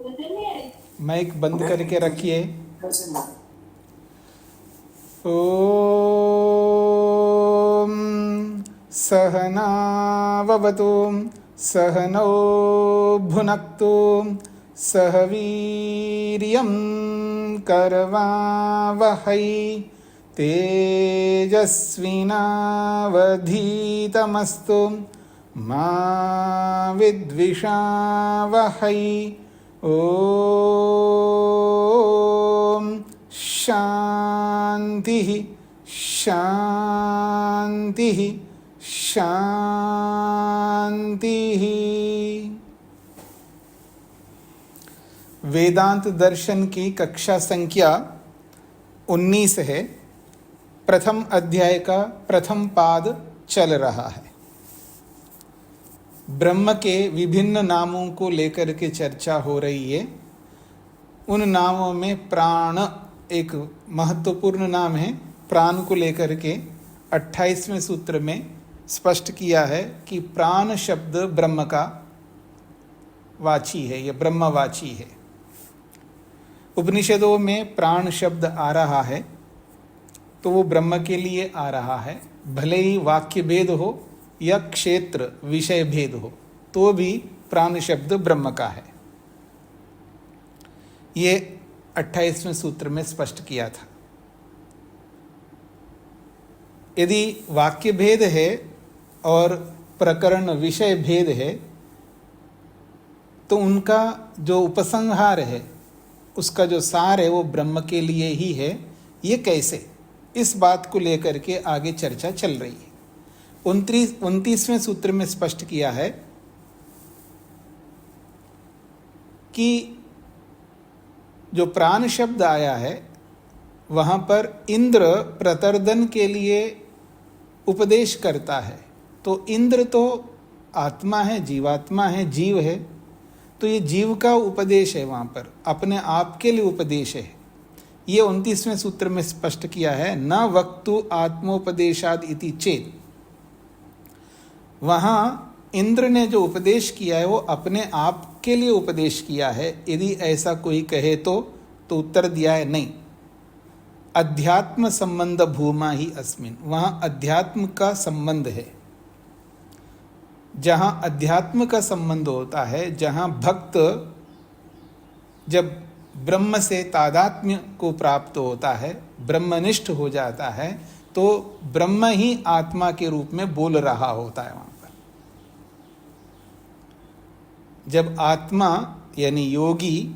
Mic बंद करके रखिए। ओम सहनाववतु सहनौ भुनक्तु सह वीर्यं करवावहै तेजस्विनावधीतमस्तु मा विद्विषावहै। ओम शांति शांति शांति। वेदांत दर्शन की कक्षा संख्या 19 है। प्रथम अध्याय का प्रथम पाद चल रहा है। ब्रह्म के विभिन्न नामों को लेकर के चर्चा हो रही है। उन नामों में प्राण एक महत्वपूर्ण नाम है। प्राण को लेकर के 28वें सूत्र में स्पष्ट किया है कि प्राण शब्द ब्रह्म का वाची है, यह ब्रह्मवाची है। उपनिषदों में प्राण शब्द आ रहा है तो वो ब्रह्म के लिए आ रहा है, भले ही वाक्य भेद हो या क्षेत्र विषय भेद हो, तो भी प्राण शब्द ब्रह्म का है। ये 28वें सूत्र में स्पष्ट किया था। यदि वाक्य भेद है और प्रकरण विषय भेद है तो उनका जो उपसंहार है, उसका जो सार है वो ब्रह्म के लिए ही है। ये कैसे, इस बात को लेकर के आगे चर्चा चल रही है। 29वें सूत्र में स्पष्ट किया है कि जो प्राण शब्द आया है वहाँ पर इंद्र प्रतर्दन के लिए उपदेश करता है। तो इंद्र तो आत्मा है, जीवात्मा है, जीव है, तो ये जीव का उपदेश है, वहाँ पर अपने आप के लिए उपदेश है। ये 29वें सूत्र में स्पष्ट किया है, न वक्तु आत्मोपदेशाद इति चेत। वहाँ इंद्र ने जो उपदेश किया है वो अपने आप के लिए उपदेश किया है। यदि ऐसा कोई कहे तो उत्तर दिया है नहीं। अध्यात्म संबंध भूमा ही अस्मिन, वहाँ अध्यात्म का संबंध है। जहाँ अध्यात्म का संबंध होता है, जहाँ भक्त जब ब्रह्म से तादात्म्य को प्राप्त होता है, ब्रह्मनिष्ठ हो जाता है, तो ब्रह्म ही आत्मा के रूप में बोल रहा होता है। वहाँ पर जब आत्मा यानी योगी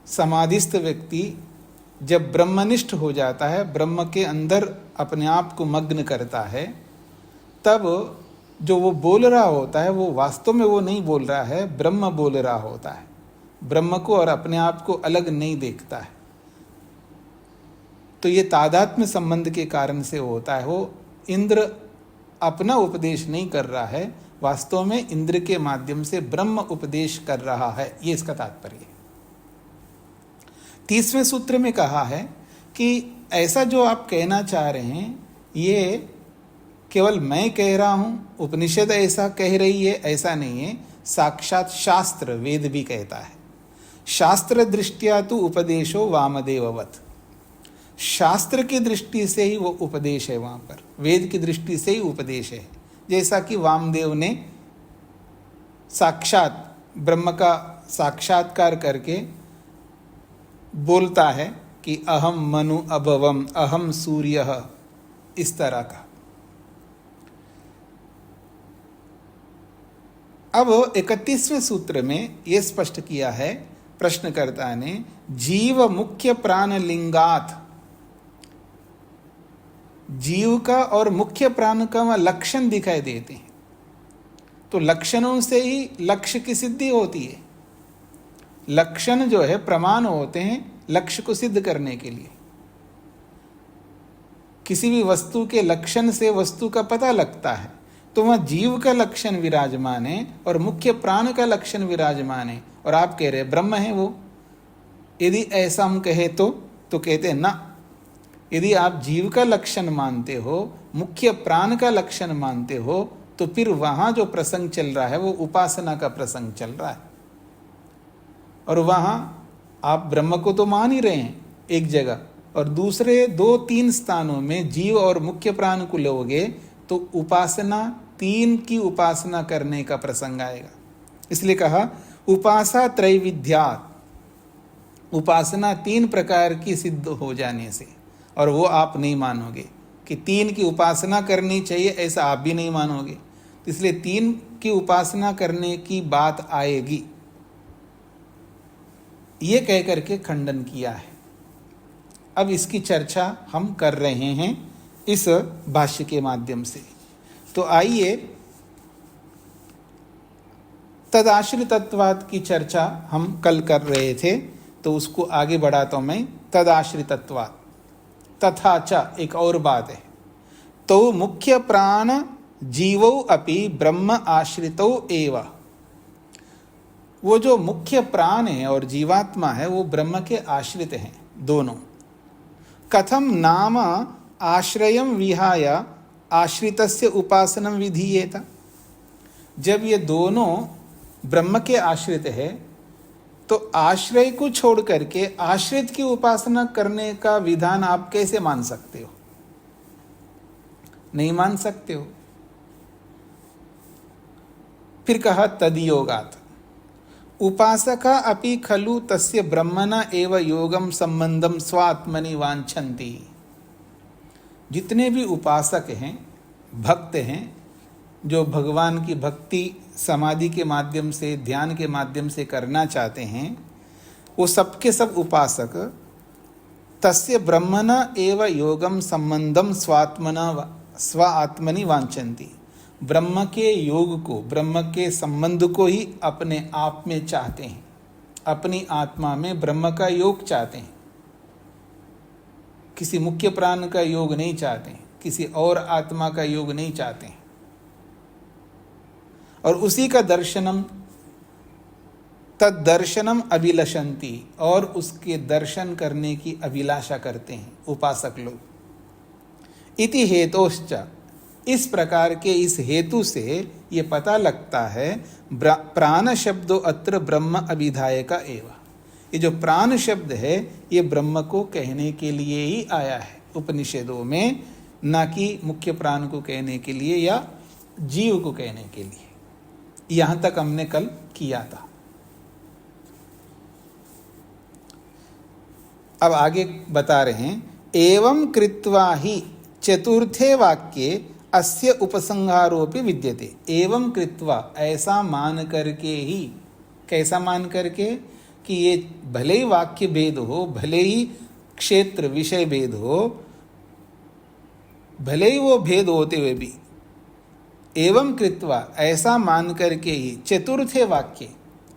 समाधिस्थ व्यक्ति जब ब्रह्मनिष्ठ हो जाता है, ब्रह्म के अंदर अपने आप को मग्न करता है, तब जो वो बोल रहा होता है वो वास्तव में वो नहीं बोल रहा है, ब्रह्म बोल रहा होता है। ब्रह्म को और अपने आप को अलग नहीं देखता है। तो ये तादात्म्य संबंध के कारण से होता है। वो इंद्र अपना उपदेश नहीं कर रहा है, वास्तव में इंद्र के माध्यम से ब्रह्म उपदेश कर रहा है। ये इसका तात्पर्य है। 30वें सूत्र में कहा है कि ऐसा जो आप कहना चाह रहे हैं ये केवल मैं कह रहा हूँ, उपनिषद ऐसा कह रही है, ऐसा नहीं है। साक्षात शास्त्र वेद भी कहता है। शास्त्र दृष्टिया तो उपदेशो वामदेववत, शास्त्र की दृष्टि से ही वो उपदेश है। वहाँ पर वेद की दृष्टि से ही उपदेश है। जैसा कि वामदेव ने साक्षात ब्रह्म का साक्षात्कार करके बोलता है कि अहम मनु अभवम अहम सूर्यः, इस तरह का। अब 31वें सूत्र में यह स्पष्ट किया है प्रश्नकर्ता ने, जीव मुख्य प्राण लिंगात, जीव का और मुख्य प्राण का वह लक्षण दिखाई देते हैं। तो लक्षणों से ही लक्ष्य की सिद्धि होती है। लक्षण जो है प्रमाण होते हैं लक्ष्य को सिद्ध करने के लिए। किसी भी वस्तु के लक्षण से वस्तु का पता लगता है। तो वह जीव का लक्षण विराजमान है और मुख्य प्राण का लक्षण विराजमान है, और आप कह रहे ब्रह्म है वो। यदि ऐसा हम कहे तो कहते हैं ना, यदि आप जीव का लक्षण मानते हो, मुख्य प्राण का लक्षण मानते हो, तो फिर वहाँ जो प्रसंग चल रहा है वो उपासना का प्रसंग चल रहा है। और वहाँ आप ब्रह्म को तो मान ही रहे हैं एक जगह, और दूसरे 2-3 स्थानों में जीव और मुख्य प्राण को लोगे तो उपासना, 3 की उपासना करने का प्रसंग आएगा। इसलिए कहा उपासा त्रैविध्यात्, उपासना 3 प्रकार की सिद्ध हो जाने से, और वो आप नहीं मानोगे कि 3 की उपासना करनी चाहिए, ऐसा आप भी नहीं मानोगे, इसलिए 3 की उपासना करने की बात आएगी, ये कह करके खंडन किया है। अब इसकी चर्चा हम कर रहे हैं इस भाष्य के माध्यम से। तो आइए, तदाश्रितत्वात् की चर्चा हम कल कर रहे थे, तो उसको आगे बढ़ाता हूं मैं। तदाश्रितत्वात् तथा च एक और बात है, तो मुख्य प्राण जीवौ अपि ब्रह्म आश्रितौ एव, वो जो मुख्य प्राण है और जीवात्मा है वो ब्रह्म के आश्रित हैं दोनों। कथम नाम आश्रयं विहाय आश्रितस्य उपासनं विधीयेत, जब ये दोनों ब्रह्म के आश्रित है तो आश्रय को छोड़ करके आश्रित की उपासना करने का विधान आप कैसे मान सकते हो? नहीं मान सकते हो। फिर कहा तद्योगात्, उपासका अपि खलु तस्य ब्रह्मणा एव योगम संबंधम स्वात्मनि वांछन्ति। जितने भी उपासक हैं, भक्त हैं, जो भगवान की भक्ति समाधि के माध्यम से, ध्यान के माध्यम से करना चाहते हैं, वो सबके सब उपासक तस्य ब्रह्मणा एव योगम संबंधम स्व आत्मनि वांछन्ति, ब्रह्म के योग को, ब्रह्म के संबंध को ही अपने आप में चाहते हैं, अपनी आत्मा में ब्रह्म का योग चाहते हैं, किसी मुख्य प्राण का योग नहीं चाहते हैं, किसी और आत्मा का योग नहीं चाहते हैं, और उसी का दर्शनम, तद्दर्शनम अभिलषन्ति, और उसके दर्शन करने की अभिलाषा करते हैं उपासक लोग। इति हेतोश्च, इस प्रकार के इस हेतु से ये पता लगता है प्राण शब्दो अत्र ब्रह्म अभिधायक एव, ये जो प्राण शब्द है ये ब्रह्म को कहने के लिए ही आया है उपनिषदों में, ना कि मुख्य प्राण को कहने के लिए या जीव को कहने के लिए। यहां तक हमने कल किया था। अब आगे बता रहे हैं, एवं कृत्वा ही चतुर्थे वाक्ये अस्य उपसंहारोपि विद्यते। एवं कृत्वा, ऐसा मान करके ही, कैसा मान करके कि ये भले ही वाक्य भेद हो, भले ही क्षेत्र विषय भेद हो, भले ही वो भेद होते हुए भी, एवं कृत्वा ऐसा मान करके ही, चतुर्थे वाक्य,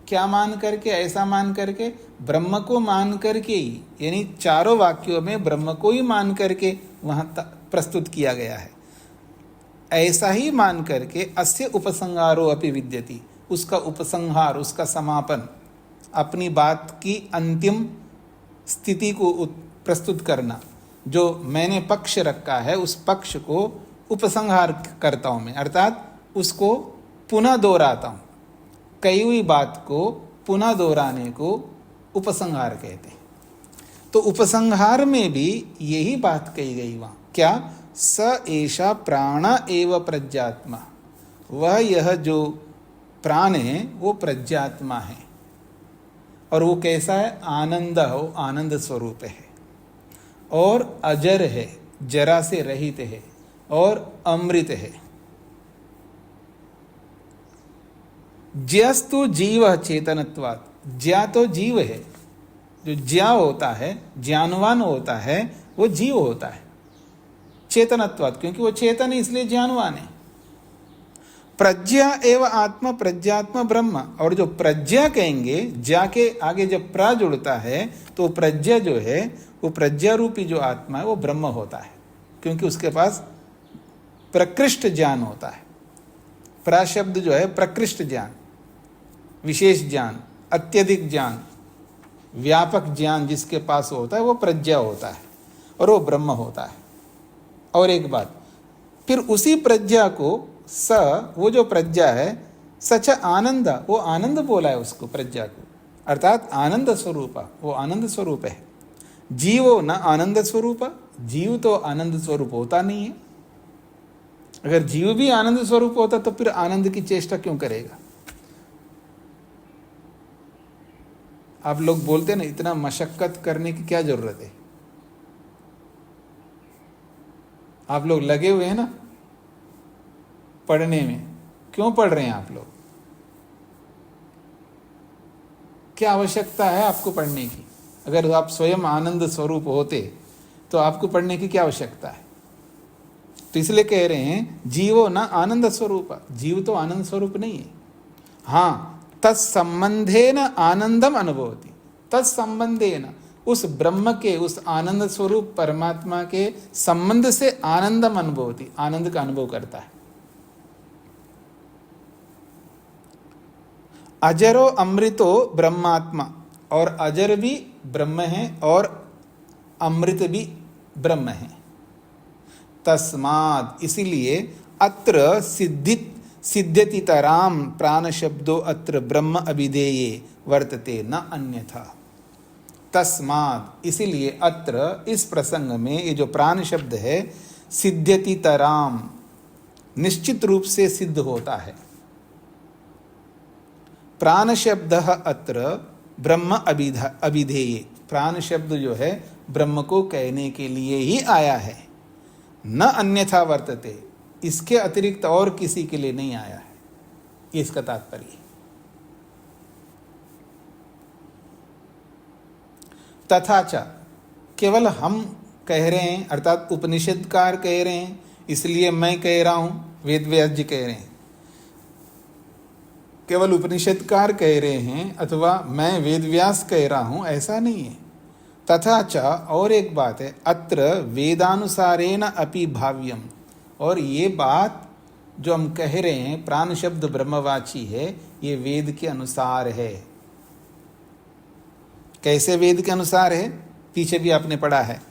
क्या मान करके, ऐसा मान करके, ब्रह्म को मान करके ही, यानी चारों वाक्यों में ब्रह्म को ही मान करके वहां प्रस्तुत किया गया है। ऐसा ही मान करके अस्य उपसंहारो अपि विद्यति, उसका उपसंहार, उसका समापन, अपनी बात की अंतिम स्थिति को प्रस्तुत करना, जो मैंने पक्ष रखा है उस पक्ष को उपसंहार करता हूं मैं, अर्थात उसको पुनः दोहराता हूं। कही हुई बात को पुनः दोहराने को उपसंहार कहते हैं। तो उपसंहार में भी यही बात कही गई वहां, क्या? स एषा प्राण एव प्रज्ञात्मा, वह यह जो प्राण है वो प्रज्ञात्मा है, और वो कैसा है? आनंद हो, आनंद स्वरूप है, और अजर है, जरा से रहित है, और अमृत है। ज्यस्तु जीव चेतनत्वात्, ज्या तो जीव है, जो ज्या होता है, ज्ञानवान होता है, वो जीव होता है। चेतनत्वात्, क्योंकि वो चेतन है इसलिए ज्ञानवान है। प्रज्ञा एवं आत्मा, प्रज्ञात्मा ब्रह्म, और जो प्रज्ञा कहेंगे, ज्या के आगे जब प्रा जुड़ता है तो प्रज्ञा जो है वो प्रज्ञा रूपी जो आत्मा है वो ब्रह्म होता है, क्योंकि उसके पास प्रकृष्ट ज्ञान होता है। प्रा शब्द जो है प्रकृष्ट ज्ञान, विशेष ज्ञान, अत्यधिक ज्ञान, व्यापक ज्ञान जिसके पास होता है वो प्रज्ञा होता है, और वो ब्रह्म होता है। और एक बात, फिर उसी प्रज्ञा को स, वो जो प्रज्ञा है, सच आनंद, वो आनंद बोला है उसको, प्रज्ञा को, अर्थात आनंद स्वरूप, वो आनंद स्वरूप है। जीवो न आनंद स्वरूप, जीव तो आनंद स्वरूप होता नहीं है। अगर जीव भी आनंद स्वरूप होता तो फिर आनंद की चेष्टा क्यों करेगा? आप लोग बोलते हैं ना, इतना मशक्कत करने की क्या जरूरत है? आप लोग लगे हुए हैं ना पढ़ने में, क्यों पढ़ रहे हैं आप लोग? क्या आवश्यकता है आपको पढ़ने की? अगर आप स्वयं आनंद स्वरूप होते तो आपको पढ़ने की क्या आवश्यकता है? तो इसलिए कह रहे हैं जीवो ना आनंद स्वरूप, जीव तो आनंद स्वरूप नहीं है। हाँ, तत्संबंधेन आनंदम अनुभवति, तत्संबंधेन उस ब्रह्म के, उस आनंद स्वरूप परमात्मा के संबंध से आनंदम अनुभवति, आनंद का अनुभव करता है। अजरो अमृतो ब्रह्मात्मा, और अजर भी ब्रह्म है और अमृत भी ब्रह्म है। तस्मात्, इसीलिए अत्र सिद्ध्यतितराम प्राण शब्दो अत्र ब्रह्म अभिधेये वर्तते न अन्यथा। तस्मात्, इसीलिए अत्र इस प्रसंग में ये जो प्राण शब्द है, सिद्ध्यतितराम निश्चित रूप से सिद्ध होता है। प्राण शब्द अत्र ब्रह्म अभिधेये, प्राण शब्द जो है ब्रह्म को कहने के लिए ही आया है। न अन्यथा वर्तते, इसके अतिरिक्त और किसी के लिए नहीं आया है, ये इसका तात्पर्य। तथा च, केवल हम कह रहे हैं, अर्थात उपनिषदकार कह रहे हैं इसलिए मैं कह रहा हूं, वेद व्यास जी कह रहे हैं, केवल उपनिषदकार कह रहे हैं अथवा मैं वेद व्यास कह रहा हूं, ऐसा नहीं है। तथा च, और एक बात है, अत्र वेदानुसारेण अपि भाव्यम, और ये बात जो हम कह रहे हैं प्राण शब्द ब्रह्मवाची है, ये वेद के अनुसार है। कैसे वेद के अनुसार है? पीछे भी आपने पढ़ा है,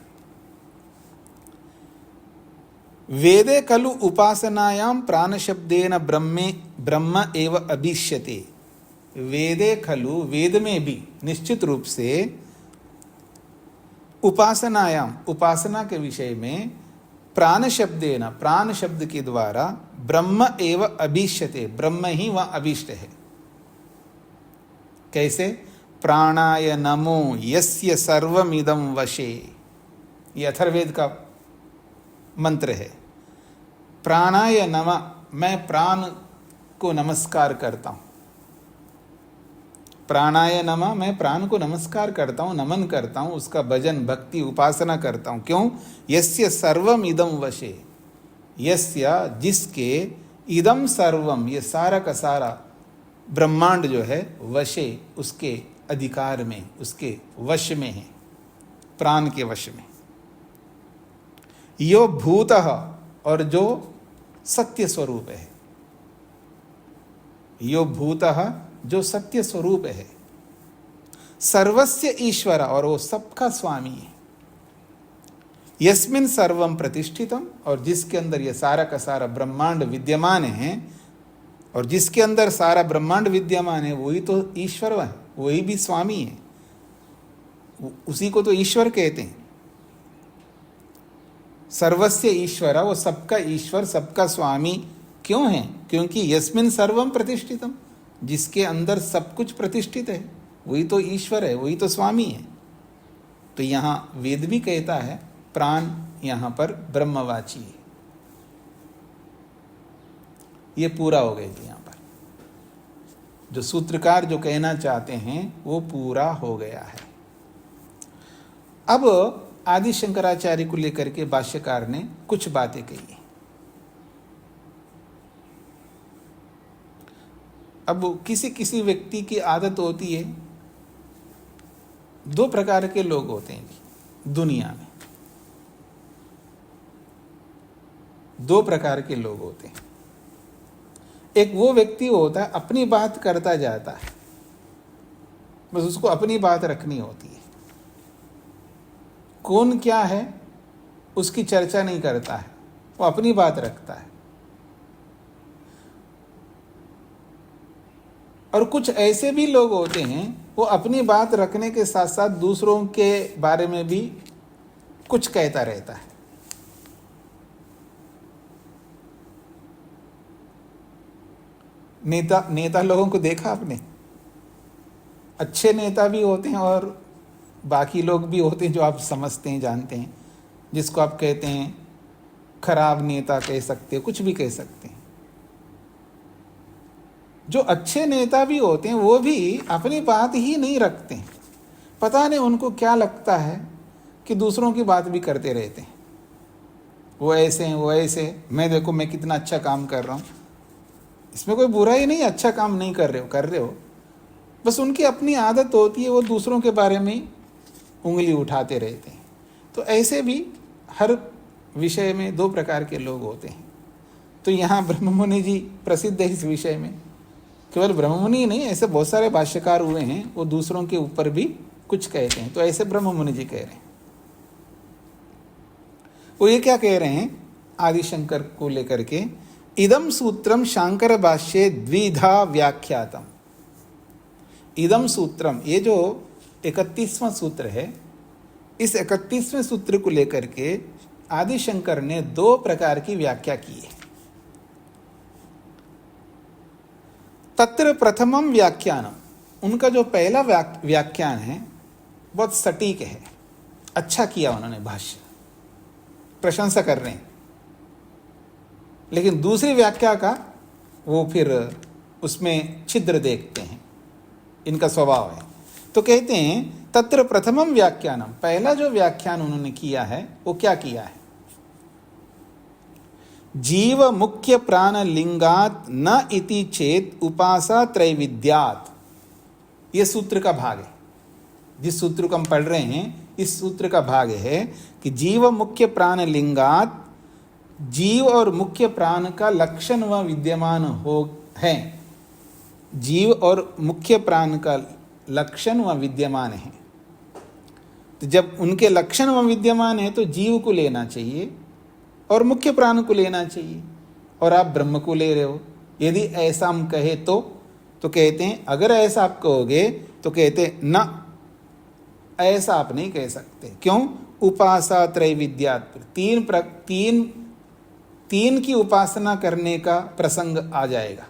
वेदे खलु उपासनायां प्राण शब्देन ब्रह्म एव अभिष्यते। वेदे खलु, वेद में भी निश्चित रूप से उपासनायाम, उपासना के विषय में प्राण शब्देन, प्राण शब्द के द्वारा ब्रह्म एव अभिष्यते, ब्रह्म ही वह अभिष्ट है। कैसे? प्राणाय नमो यस्य सर्वमिदं वशे, ये अथर्ववेद का मंत्र है। प्राणाय नमः, मैं प्राण को नमस्कार करता हूं। प्राणाय नमः, मैं प्राण को नमस्कार करता हूं, नमन करता हूं, उसका भजन भक्ति उपासना करता हूं। क्यों? यस्य सर्वम इदम वशे, यस्य जिसके, इदम सर्वम ये सारा का सारा ब्रह्मांड जो है, वशे उसके अधिकार में, उसके वश में है, प्राण के वश में। यो भूतः, और जो सत्य स्वरूप है, यो भूतः जो सत्य स्वरूप है, सर्वस्य ईश्वर, और वो सबका स्वामी है। यस्मिन् सर्वम प्रतिष्ठितम, और जिसके अंदर ये सारा का सारा ब्रह्मांड विद्यमान है, और जिसके अंदर सारा ब्रह्मांड विद्यमान है वही तो ईश्वर है, वही भी स्वामी है, उसी को तो ईश्वर कहते हैं। सर्वस्य ईश्वर, वो सबका ईश्वर, सबका स्वामी क्यों है? क्योंकि यस्मिन् सर्वम प्रतिष्ठितम, जिसके अंदर सब कुछ प्रतिष्ठित है वही तो ईश्वर है, वही तो स्वामी है। तो यहाँ वेद भी कहता है प्राण यहाँ पर ब्रह्मवाची है। ये पूरा हो गया जी, यहाँ पर जो सूत्रकार जो कहना चाहते हैं वो पूरा हो गया है। अब आदि शंकराचार्य को लेकर के भाष्यकार ने कुछ बातें कही। अब किसी किसी व्यक्ति की आदत होती है, दो प्रकार के लोग होते हैं दुनिया में, दो प्रकार के लोग होते हैं। एक वो व्यक्ति होता है अपनी बात करता जाता है, बस उसको अपनी बात रखनी होती है, कौन क्या है उसकी चर्चा नहीं करता है, वो अपनी बात रखता है। और कुछ ऐसे भी लोग होते हैं वो अपनी बात रखने के साथ साथ दूसरों के बारे में भी कुछ कहता रहता है। नेता लोगों को देखा आपने? अच्छे नेता भी होते हैं और बाकी लोग भी होते हैं जो आप समझते हैं, जानते हैं, जिसको आप कहते हैं खराब नेता कह सकते हैं, कुछ भी कह सकते हैं। जो अच्छे नेता भी होते हैं वो भी अपनी बात ही नहीं रखते हैं। पता नहीं उनको क्या लगता है कि दूसरों की बात भी करते रहते हैं। वो ऐसे हैं, वो ऐसे, मैं देखो मैं कितना अच्छा काम कर रहा हूँ। इसमें कोई बुरा ही नहीं, अच्छा काम नहीं कर रहे हो, बस उनकी अपनी आदत होती है, वो दूसरों के बारे में उंगली उठाते रहते हैं। तो ऐसे भी हर विषय में दो प्रकार के लोग होते हैं। तो यहाँ ब्रह्ममुनि जी प्रसिद्ध है इस विषय में। केवल ब्रह्ममुनि नहीं, ऐसे बहुत सारे भाष्यकार हुए हैं, वो दूसरों के ऊपर भी कुछ कहते हैं। तो ऐसे ब्रह्ममुनि जी कह रहे हैं। वो ये क्या कह रहे हैं आदि शंकर को लेकर के, इदम सूत्रम शांकर भाष्ये द्विधा व्याख्यातम। इदम सूत्रम, ये जो 31वां सूत्र है, इस 31वें सूत्र को लेकर के आदि शंकर ने दो प्रकार की व्याख्या की है। तत्र प्रथमम व्याख्यानम, उनका जो पहला व्याख्यान है बहुत सटीक है, अच्छा किया उन्होंने, भाष्य प्रशंसा कर रहे हैं। लेकिन दूसरी व्याख्या का वो फिर उसमें छिद्र देखते हैं, इनका स्वभाव है। तो कहते हैं तत्र प्रथमम व्याख्यानम, पहला जो व्याख्यान उन्होंने किया है वो क्या किया है, जीव मुख्य प्राण लिंगात न इति चेत उपासा त्रैविद्यात। ये सूत्र का भाग है, जिस सूत्र को हम पढ़ रहे हैं इस सूत्र का भाग है कि जीव मुख्य प्राण लिंगात, जीव और मुख्य प्राण का लक्षण व विद्यमान हो है। जीव और मुख्य प्राण का लक्षण व विद्यमान है। तो जब उनके लक्षण व विद्यमान है तो जीव को लेना चाहिए और मुख्य प्राण को लेना चाहिए, और आप ब्रह्म को ले रहे हो। यदि ऐसा हम कहे तो कहते हैं अगर ऐसा आप कहोगे तो कहते न, ऐसा आप नहीं कह सकते। क्यों? उपासा त्रैविद्यात्, तीन की उपासना करने का प्रसंग आ जाएगा।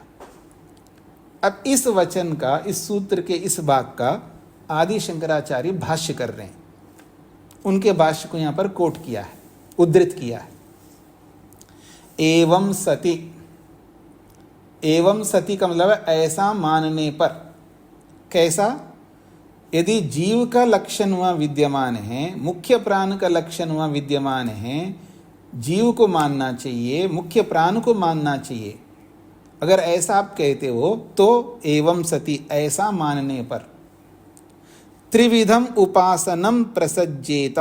अब इस वचन का, इस सूत्र के इस भाग का आदि शंकराचार्य भाष्य कर रहे हैं। उनके भाष्य को यहाँ पर कोट किया है, उद्धृत किया है। एवं सति, एवं सति का मतलब है ऐसा मानने पर। कैसा? यदि जीव का लक्षण वह विद्यमान है, मुख्य प्राण का लक्षण वह विद्यमान है, जीव को मानना चाहिए, मुख्य प्राण को मानना चाहिए। अगर ऐसा आप कहते हो तो एवं सति, ऐसा मानने पर त्रिविधम उपासनम प्रसज्जेत।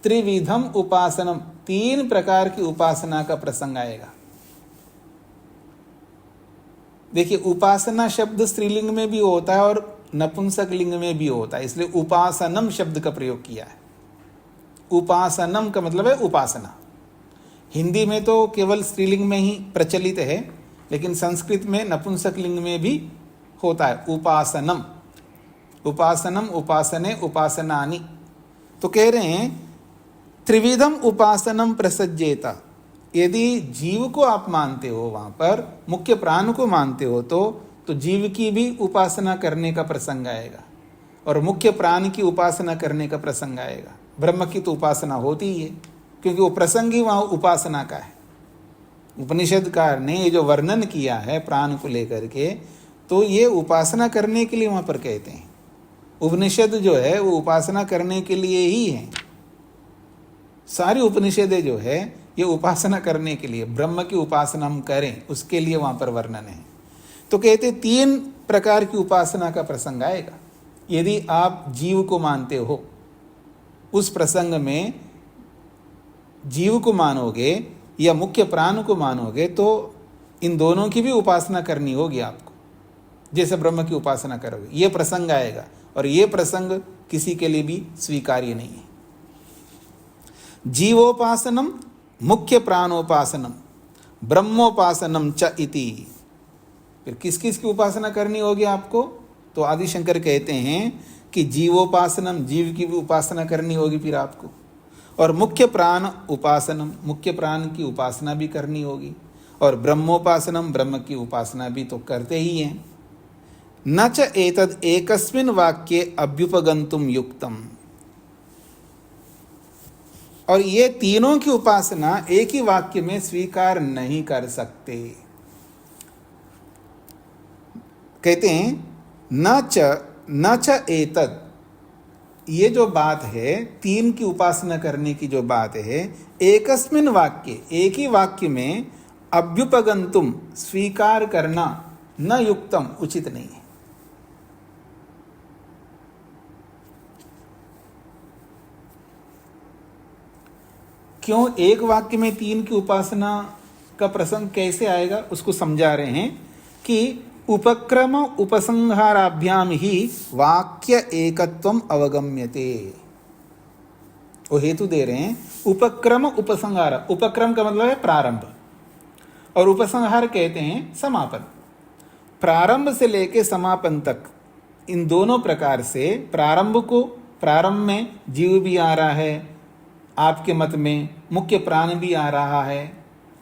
त्रिविधम उपासनम, तीन प्रकार की उपासना का प्रसंग आएगा। देखिए, उपासना शब्द स्त्रीलिंग में भी होता है और नपुंसक लिंग में भी होता है, इसलिए उपासनम शब्द का प्रयोग किया है। उपासनम का मतलब है उपासना। हिंदी में तो केवल स्त्रीलिंग में ही प्रचलित है, लेकिन संस्कृत में नपुंसक लिंग में भी होता है उपासनम। उपासनम, उपासने, उपासनानि। तो कह रहे हैं त्रिविधम उपासनम प्रसज्जेता। यदि जीव को आप मानते हो, वहां पर मुख्य प्राण को मानते हो तो जीव की भी उपासना करने का प्रसंग आएगा और मुख्य प्राण की उपासना करने का प्रसंग आएगा। ब्रह्म की तो उपासना होती ही है, क्योंकि वो प्रसंग ही वहाँ उपासना का है। उपनिषदकार ने ये जो वर्णन किया है प्राण को लेकर के, तो ये उपासना करने के लिए वहाँ पर कहते हैं। उपनिषद जो है वो उपासना करने के लिए ही है। सारी उपनिषदें जो है ये उपासना करने के लिए, ब्रह्म की उपासना हम करें उसके लिए वहाँ पर वर्णन है। तो कहते तीन प्रकार की उपासना का प्रसंग आएगा। यदि आप जीव को मानते हो, उस प्रसंग में जीव को मानोगे या मुख्य प्राण को मानोगे तो इन दोनों की भी उपासना करनी होगी आपको, जैसे ब्रह्म की उपासना करोगे। ये प्रसंग आएगा और ये प्रसंग किसी के लिए भी स्वीकार्य नहीं है। जीवोपासनम, मुख्य प्राणोपासनम, ब्रह्मोपासनम च इति। फिर किस किस की उपासना करनी होगी आपको? तो आदि शंकर कहते हैं कि जीवोपासनम, जीव की भी उपासना करनी होगी फिर आपको, और मुख्य प्राण उपासनम, मुख्य प्राण की उपासना भी करनी होगी, और ब्रह्मोपासनम, ब्रह्म की उपासना भी तो करते ही हैं। न च एतद् एकस्मिन् वाक्ये अभ्युपगंतुम युक्तम, और ये तीनों की उपासना एक ही वाक्य में स्वीकार नहीं कर सकते। कहते हैं न च एतद्, ये जो बात है तीन की उपासना करने की जो बात है, एकस्मिन् वाक्य, एक ही वाक्य में अभ्युपगंतुम, स्वीकार करना, न युक्तम, उचित नहीं है। क्यों एक वाक्य में तीन की उपासना का प्रसंग कैसे आएगा, उसको समझा रहे हैं कि उपक्रम उपसंहाराभ्याम ही वाक्य एकत्वम अवगम्यते। वो हेतु दे रहे हैं, उपक्रम उपसंहार, उपक्रम का मतलब है प्रारंभ, और उपसंहार कहते हैं समापन। प्रारंभ से लेकर समापन तक, इन दोनों प्रकार से प्रारंभ में जीव भी आ रहा है, आपके मत में मुख्य प्राण भी आ रहा है,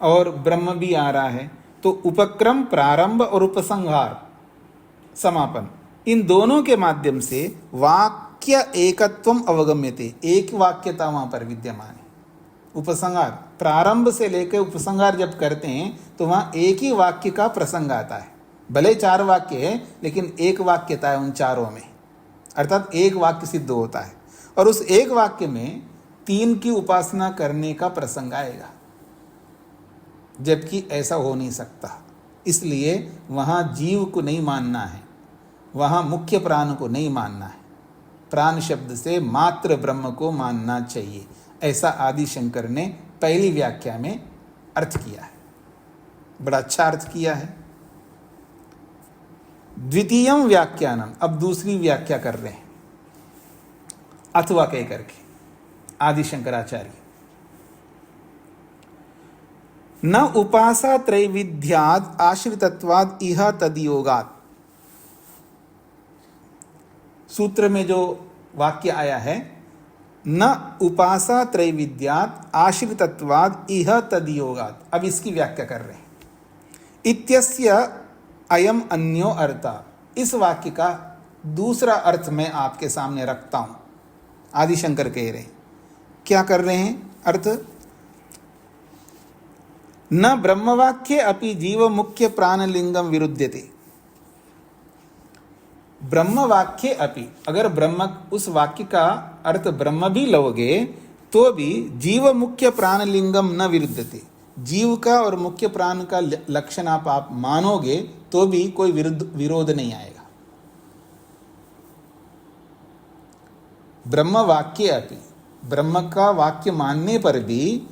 और ब्रह्म भी आ रहा है। तो उपक्रम प्रारंभ और उपसंहार समापन, इन दोनों के माध्यम से वाक्य एकत्वम अवगम्यते, एक वाक्यता वहां पर विद्यमान है। उपसंहार, प्रारंभ से लेकर उपसंहार जब करते हैं तो वहां एक ही वाक्य का प्रसंग आता है। भले 4 वाक्य है लेकिन एक वाक्यता है उन चारों में, अर्थात एक वाक्य सिद्ध होता है, और उस एक वाक्य में तीन की उपासना करने का प्रसंग आएगा, जबकि ऐसा हो नहीं सकता। इसलिए वहाँ जीव को नहीं मानना है, वहाँ मुख्य प्राण को नहीं मानना है, प्राण शब्द से मात्र ब्रह्म को मानना चाहिए। ऐसा आदि शंकर ने पहली व्याख्या में अर्थ किया है, बड़ा अच्छा अर्थ किया है। द्वितीयम व्याख्यानम, अब दूसरी व्याख्या कर रहे हैं, अथवा कह करके आदि शंकराचार्य। न उपासा त्रैविध्याद आश्रितत्वाद इह तदयोगात, सूत्र में जो वाक्य आया है, न उपासा त्रैविध्याद आश्रितत्वाद इह तदयोगात, अब इसकी व्याख्या कर रहे हैं। इत्यस्य अयम अन्यो अर्था, इस वाक्य का दूसरा अर्थ मैं आपके सामने रखता हूं। आदि शंकर कह रहे हैं, क्या कर रहे हैं अर्थ, न ब्रह्मवाक्ये अपि जीव मुख्य प्राणलिंगम विरुध्यते। ब्रह्मवाक्ये अपि, अगर ब्रह्म, उस वाक्य का अर्थ ब्रह्म भी लोगे तो भी जीव मुख्य प्राणलिंगम न विरुद्धते, जीव का और मुख्य प्राण का लक्षण आप मानोगे तो भी कोई विरोध नहीं आएगा। ब्रह्म वाक्य अपि, ब्रह्म का वाक्य मानने पर भी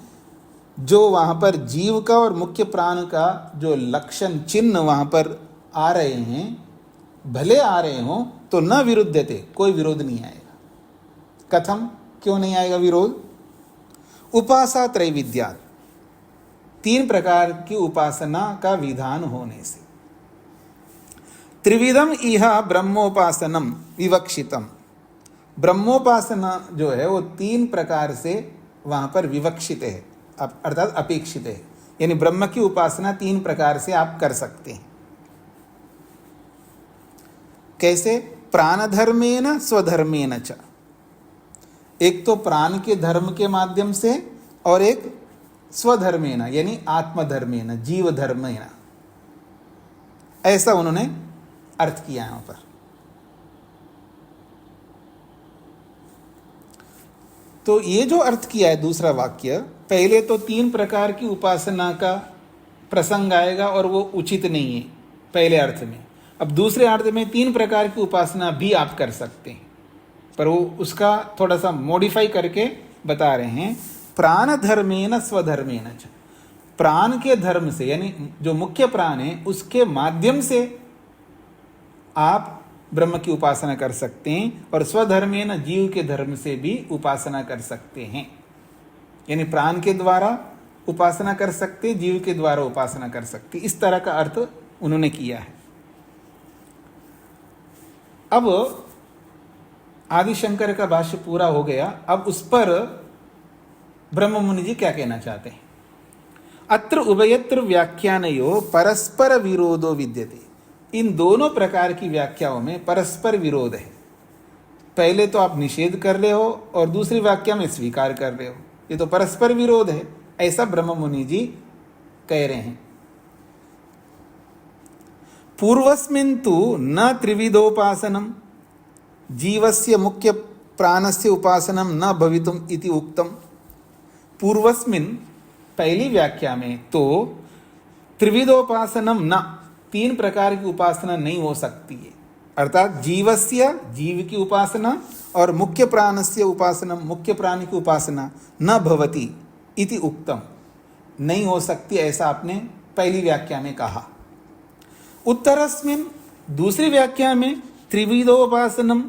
जो वहाँ पर जीव का और मुख्य प्राण का जो लक्षण चिन्ह वहाँ पर आ रहे हैं, भले आ रहे हों तो न विरुद्धते, कोई विरोध नहीं आएगा। कथम, क्यों नहीं आएगा विरोध? उपासा त्रैविध्यात्, 3 प्रकार की उपासना का विधान होने से। त्रिविधम इह ब्रह्मोपासनम विवक्षितम, ब्रह्मोपासना जो है वो 3 प्रकार से वहाँ पर विवक्षित है, अर्थात अपेक्षित है। यानी ब्रह्म की उपासना 3 प्रकार से आप कर सकते हैं। कैसे? प्राणधर्मेन स्वधर्मेन च, एक तो प्राण के धर्म के माध्यम से, और एक स्वधर्मेन यानी आत्मधर्मेन, जीव धर्मेन, ऐसा उन्होंने अर्थ किया यहां पर। तो ये जो अर्थ किया है दूसरा वाक्य, पहले तो 3 प्रकार की उपासना का प्रसंग आएगा और वो उचित नहीं है पहले अर्थ में। अब दूसरे अर्थ में 3 प्रकार की उपासना भी आप कर सकते हैं, पर वो उसका थोड़ा सा मॉडिफाई करके बता रहे हैं। प्राण धर्मेन स्वधर्मेन च, प्राण के धर्म से यानी जो मुख्य प्राण है उसके माध्यम से आप ब्रह्म की उपासना कर सकते हैं, और स्वधर्मेन जीव के धर्म से भी उपासना कर सकते हैं। यानी प्राण के द्वारा उपासना कर सकते, जीव के द्वारा उपासना कर सकते, इस तरह का अर्थ उन्होंने किया है। अब आदिशंकर का भाष्य पूरा हो गया। अब उस पर ब्रह्म मुनि जी क्या कहना चाहते हैं? अत्र उभयत्र व्याख्यानयो परस्पर विरोधो विद्यते। इन दोनों प्रकार की व्याख्याओं में परस्पर विरोध है। पहले तो आप निषेध कर रहे हो और दूसरी व्याख्या में स्वीकार कर रहे हो, ये तो परस्पर विरोध है, ऐसा ब्रह्म मुनि जी कह रहे हैं। पूर्वस्मिन् तु न त्रिविधोपासनम जीवस्य मुख्य प्राणस्य उपासनम न भवितुम इति उक्तम। पूर्वस्मिन् पहली व्याख्या में तो त्रिविधोपासनम न, तीन प्रकार की उपासना नहीं हो सकती है, अर्थात जीवस्य, जीव की उपासना, और मुख्य प्राणस्य उपासना, मुख्य प्राणी की उपासना न भवति इति उक्तम, नहीं हो सकती, ऐसा आपने पहली व्याख्या में कहा। उत्तरस्मिन्, दूसरी व्याख्या में त्रिविधोपासनम,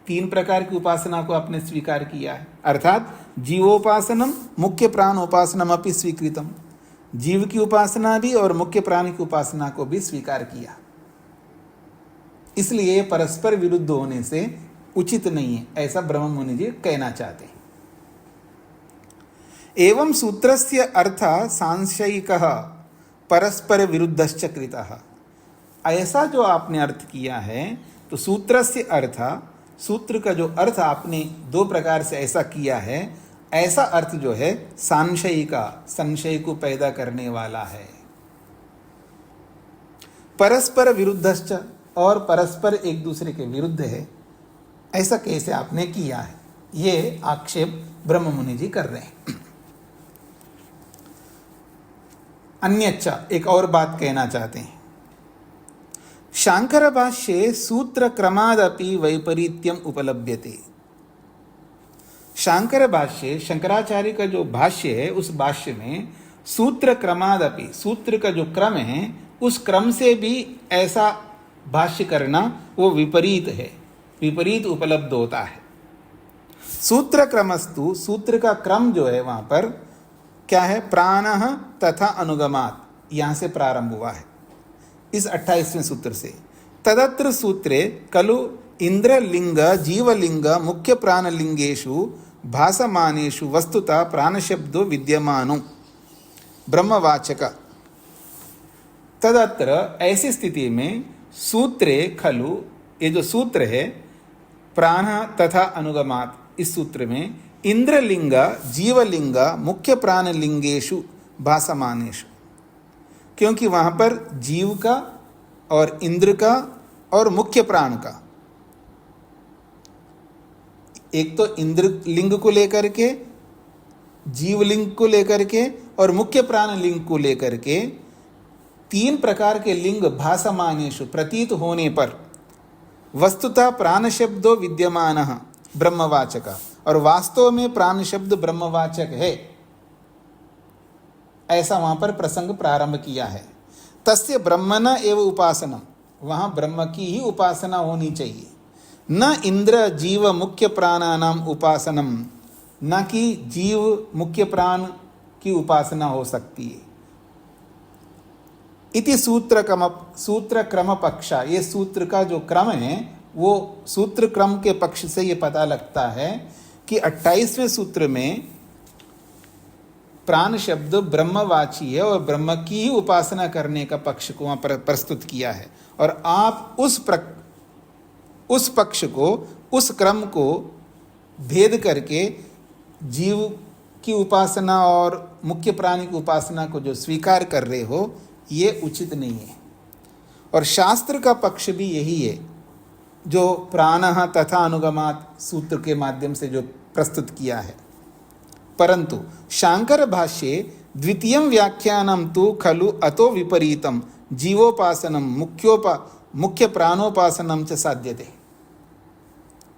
तीन प्रकार की उपासना को आपने स्वीकार किया है, अर्थात जीवोपासनम मुख्य प्राणोपासनम अपि स्वीकृतम, जीव की उपासना भी और मुख्य प्राण की उपासना को भी स्वीकार किया। इसलिए परस्पर विरुद्ध होने से उचित नहीं है, ऐसा ब्रह्म मुनि जी कहना चाहते हैं। एवं सूत्रस्य अर्थः सांशयिकः परस्पर विरुद्धश्च कृतः। ऐसा जो आपने अर्थ किया है, तो सूत्रस्य अर्थः, सूत्र का जो अर्थ आपने दो प्रकार से ऐसा किया है, ऐसा अर्थ जो है सांशयिका, संशय को पैदा करने वाला है। परस्पर विरुद्धश्च, और परस्पर एक दूसरे के विरुद्ध है, ऐसा कैसे आपने किया है, ये आक्षेप ब्रह्म मुनि जी कर रहे हैं। अन्यच्च, एक और बात कहना चाहते हैं। शांकर भाष्ये सूत्र क्रमादपि वैपरीत्यम उपलभ्यते। शांकर भाष्य, शंकराचार्य का जो भाष्य है, उस भाष्य में सूत्र क्रमादपि, सूत्र का जो क्रम है, उस क्रम से भी ऐसा भाष्य करना वो विपरीत है, विपरीत उपलब्ध होता है। सूत्र क्रमस्तु, सूत्र का क्रम जो है वहां पर क्या है? प्राणः तथा अनुगमात, यहां से प्रारंभ हुआ है इस 28वें सूत्र से। तदत्र सूत्रे खलु इंद्रलिंग जीवलिंग मुख्य प्राणलिंगेषु भासमानेषु वस्तुतः प्राणशब्दो विद्यमानो ब्रह्मवाचक। तदत्र, ऐसी स्थिति में सूत्रे खलु, ये जो सूत्र है प्राण तथा अनुगमात, इस सूत्र में इंद्रलिंग जीवलिंग मुख्य प्राणलिंगेषु भासमानेषु, क्योंकि वहां पर जीव का और इंद्र का और मुख्य प्राण का, एक तो इंद्र लिंग को लेकर के, जीवलिंग को लेकर के और मुख्य प्राण लिंग को लेकर के, तीन प्रकार के लिंग भासमानेषु, प्रतीत होने पर, वस्तुतः प्राण शब्दो विद्यमानः ब्रह्मवाचक, और वास्तव में प्राण शब्द ब्रह्मवाचक है, ऐसा वहां पर प्रसंग प्रारंभ किया है। तस्य ब्रह्मण एव उपासनम, वहां ब्रह्म की ही उपासना होनी चाहिए, न इंद्र जीव मुख्य प्राणानाम उपासनम, न कि जीव मुख्य प्राण की उपासना हो सकती है। इति सूत्र क्रम पक्षा, ये सूत्र का जो क्रम है, वो सूत्र क्रम के पक्ष से ये पता लगता है कि 28वें सूत्र में प्राण शब्द ब्रह्मवाची है और ब्रह्म की ही उपासना करने का पक्ष को वहां पर प्रस्तुत किया है, और आप उस पक्ष को, उस क्रम को भेद करके जीव की उपासना और मुख्य प्राणी की उपासना को जो स्वीकार कर रहे हो, ये उचित नहीं है। और शास्त्र का पक्ष भी यही है, जो प्राणः तथा अनुगमात सूत्र के माध्यम से जो प्रस्तुत किया है। परंतु शांकर भाष्ये द्वितीयं व्याख्यानं तु खलु अतो विपरीतं जीवोपासनं मुख्य प्राणोपासनं च साध्यते।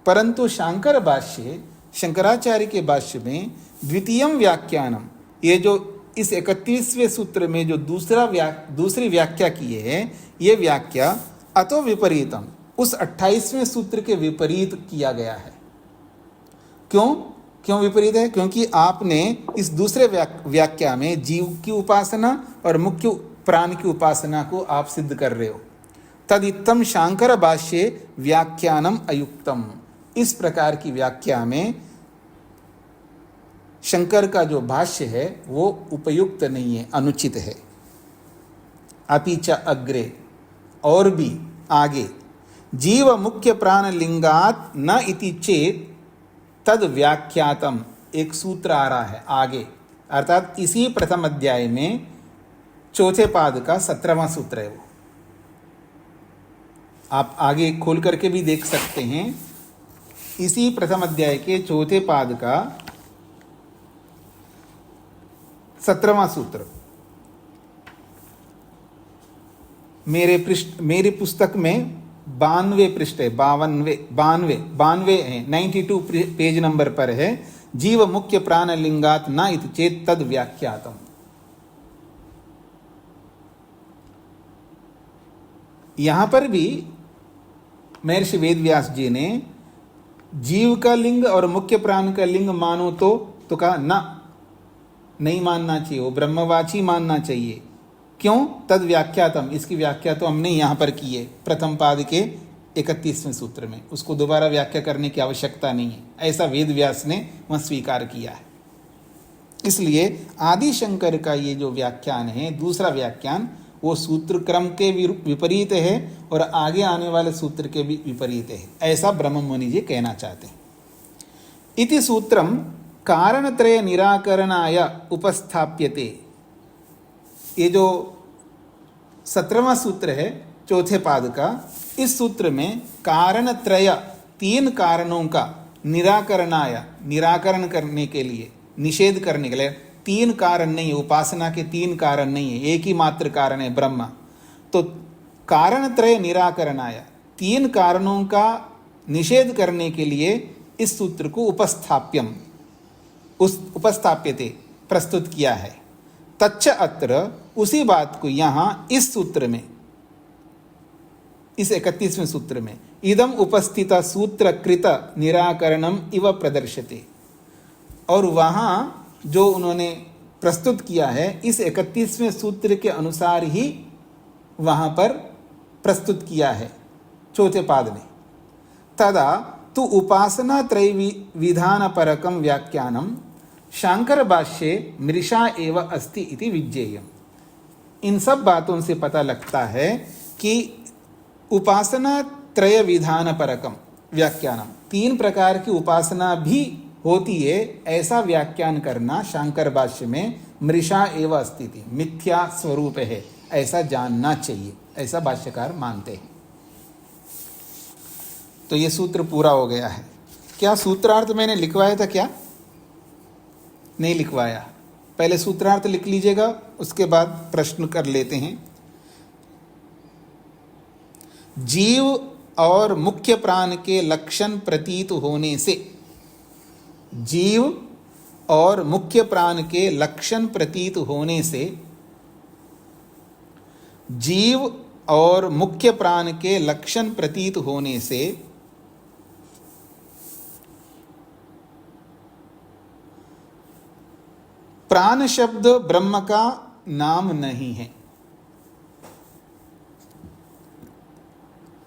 परंतु शांकर भाष्ये, शंकराचार्य के भाष्य में द्वितीयं व्याख्यानम, ये जो इस 31वें सूत्र में जो दूसरी व्याख्या की है, ये व्याख्या अतो विपरीतम, उस 28वें सूत्र के विपरीत किया गया है। क्यों विपरीत है? क्योंकि आपने इस दूसरे व्याख्या में जीव की उपासना और मुख्य प्राण की उपासना को आप सिद्ध कर रहे हो, तदित्तम शांकर भाष्ये व्याख्यानम अयुक्तम। इस प्रकार की व्याख्या में शंकर का जो भाष्य है वो उपयुक्त नहीं है, अनुचित है। अपिच अग्रे, और भी आगे, जीव मुख्य प्राण लिंगात न इति चेत तद व्याख्यातम, एक सूत्र आ रहा है आगे, अर्थात इसी प्रथम अध्याय में चौथे पाद का 17वां सूत्र है वो। आप आगे खोल करके भी देख सकते हैं। इसी प्रथम अध्याय के चौथे पाद का 17वां सूत्र मेरी पुस्तक में 92 पृष्ठ है, 92 है, 92 पेज नंबर पर है। जीव मुख्य प्राण लिंगात न इति चेत तद व्याख्यातम। यहां पर भी महर्षि वेदव्यास जी ने जीव का लिंग और मुख्य प्राण का लिंग मानो तो कहा ना, नहीं मानना चाहिए, वो ब्रह्मवाची मानना चाहिए। क्यों? तद व्याख्यातम, इसकी व्याख्या तो हमने यहां पर की है प्रथम पाद के 31वें सूत्र में, उसको दोबारा व्याख्या करने की आवश्यकता नहीं है, ऐसा वेदव्यास ने वह स्वीकार किया है। इसलिए आदि शंकर का ये जो व्याख्यान है, दूसरा व्याख्यान, वो सूत्र क्रम के विपरीत है और आगे आने वाले सूत्र के भी विपरीत है, ऐसा ब्रह्म मुनि जी कहना चाहते हैं। इति सूत्रम कारणत्रय निराकरणाय उपस्थाप्यते। ये जो 17वां सूत्र है चौथे पाद का, इस सूत्र में कारणत्रय, 3 कारणों का निराकरणाय, निराकरण करने के लिए, निषेध करने के लिए, 3 कारण नहीं है, उपासना के 3 कारण नहीं है, एक ही मात्र कारण है ब्रह्म। तो कारणत्रय निराकरणाय, 3 कारणों का निषेध करने के लिए इस सूत्र को उपस्थाप्यते, प्रस्तुत किया है। तच्च अत्र, उसी बात को यहां इस सूत्र में, इस 31वें सूत्र में, इदम उपस्थित सूत्र कृत निराकरणम इव प्रदर्श्यते, और वहां जो उन्होंने प्रस्तुत किया है इस 31वें सूत्र के अनुसार ही वहां पर प्रस्तुत किया है चौथे पाद में। तदा तु उपासना त्रय विधान परकम व्याख्यानम शांकर भाष्ये मृषा एव अस्ति इति विज्ञेयम्। इन सब बातों से पता लगता है कि उपासना त्रय विधान परकम व्याख्यानम, 3 प्रकार की उपासना भी होती है, ऐसा व्याख्यान करना शांकर भाष्य में मृषा एव अस्ति, मिथ्या स्वरूप है, ऐसा जानना चाहिए, ऐसा भाष्यकार मानते हैं। तो ये सूत्र पूरा हो गया है। क्या सूत्रार्थ मैंने लिखवाया था? क्या नहीं लिखवाया? पहले सूत्रार्थ लिख लीजिएगा, उसके बाद प्रश्न कर लेते हैं। जीव और मुख्य प्राण के लक्षण प्रतीत होने से, जीव और मुख्य प्राण के लक्षण प्रतीत होने से, जीव और मुख्य प्राण के लक्षण प्रतीत होने से प्राण शब्द ब्रह्म का नाम नहीं है।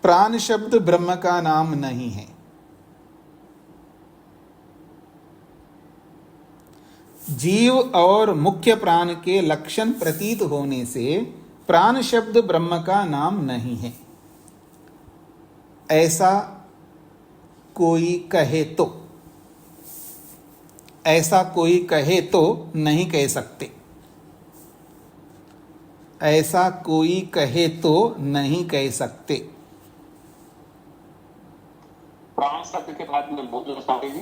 प्राण शब्द ब्रह्म का नाम नहीं है। जीव और मुख्य प्राण के लक्षण प्रतीत होने से प्राण शब्द ब्रह्म का नाम नहीं है, ऐसा कोई कहे तो, ऐसा कोई कहे तो नहीं कह सकते, ऐसा कोई कहे तो नहीं कह सकते। प्राण शब्द के बाद में बोलो स्वामी जी।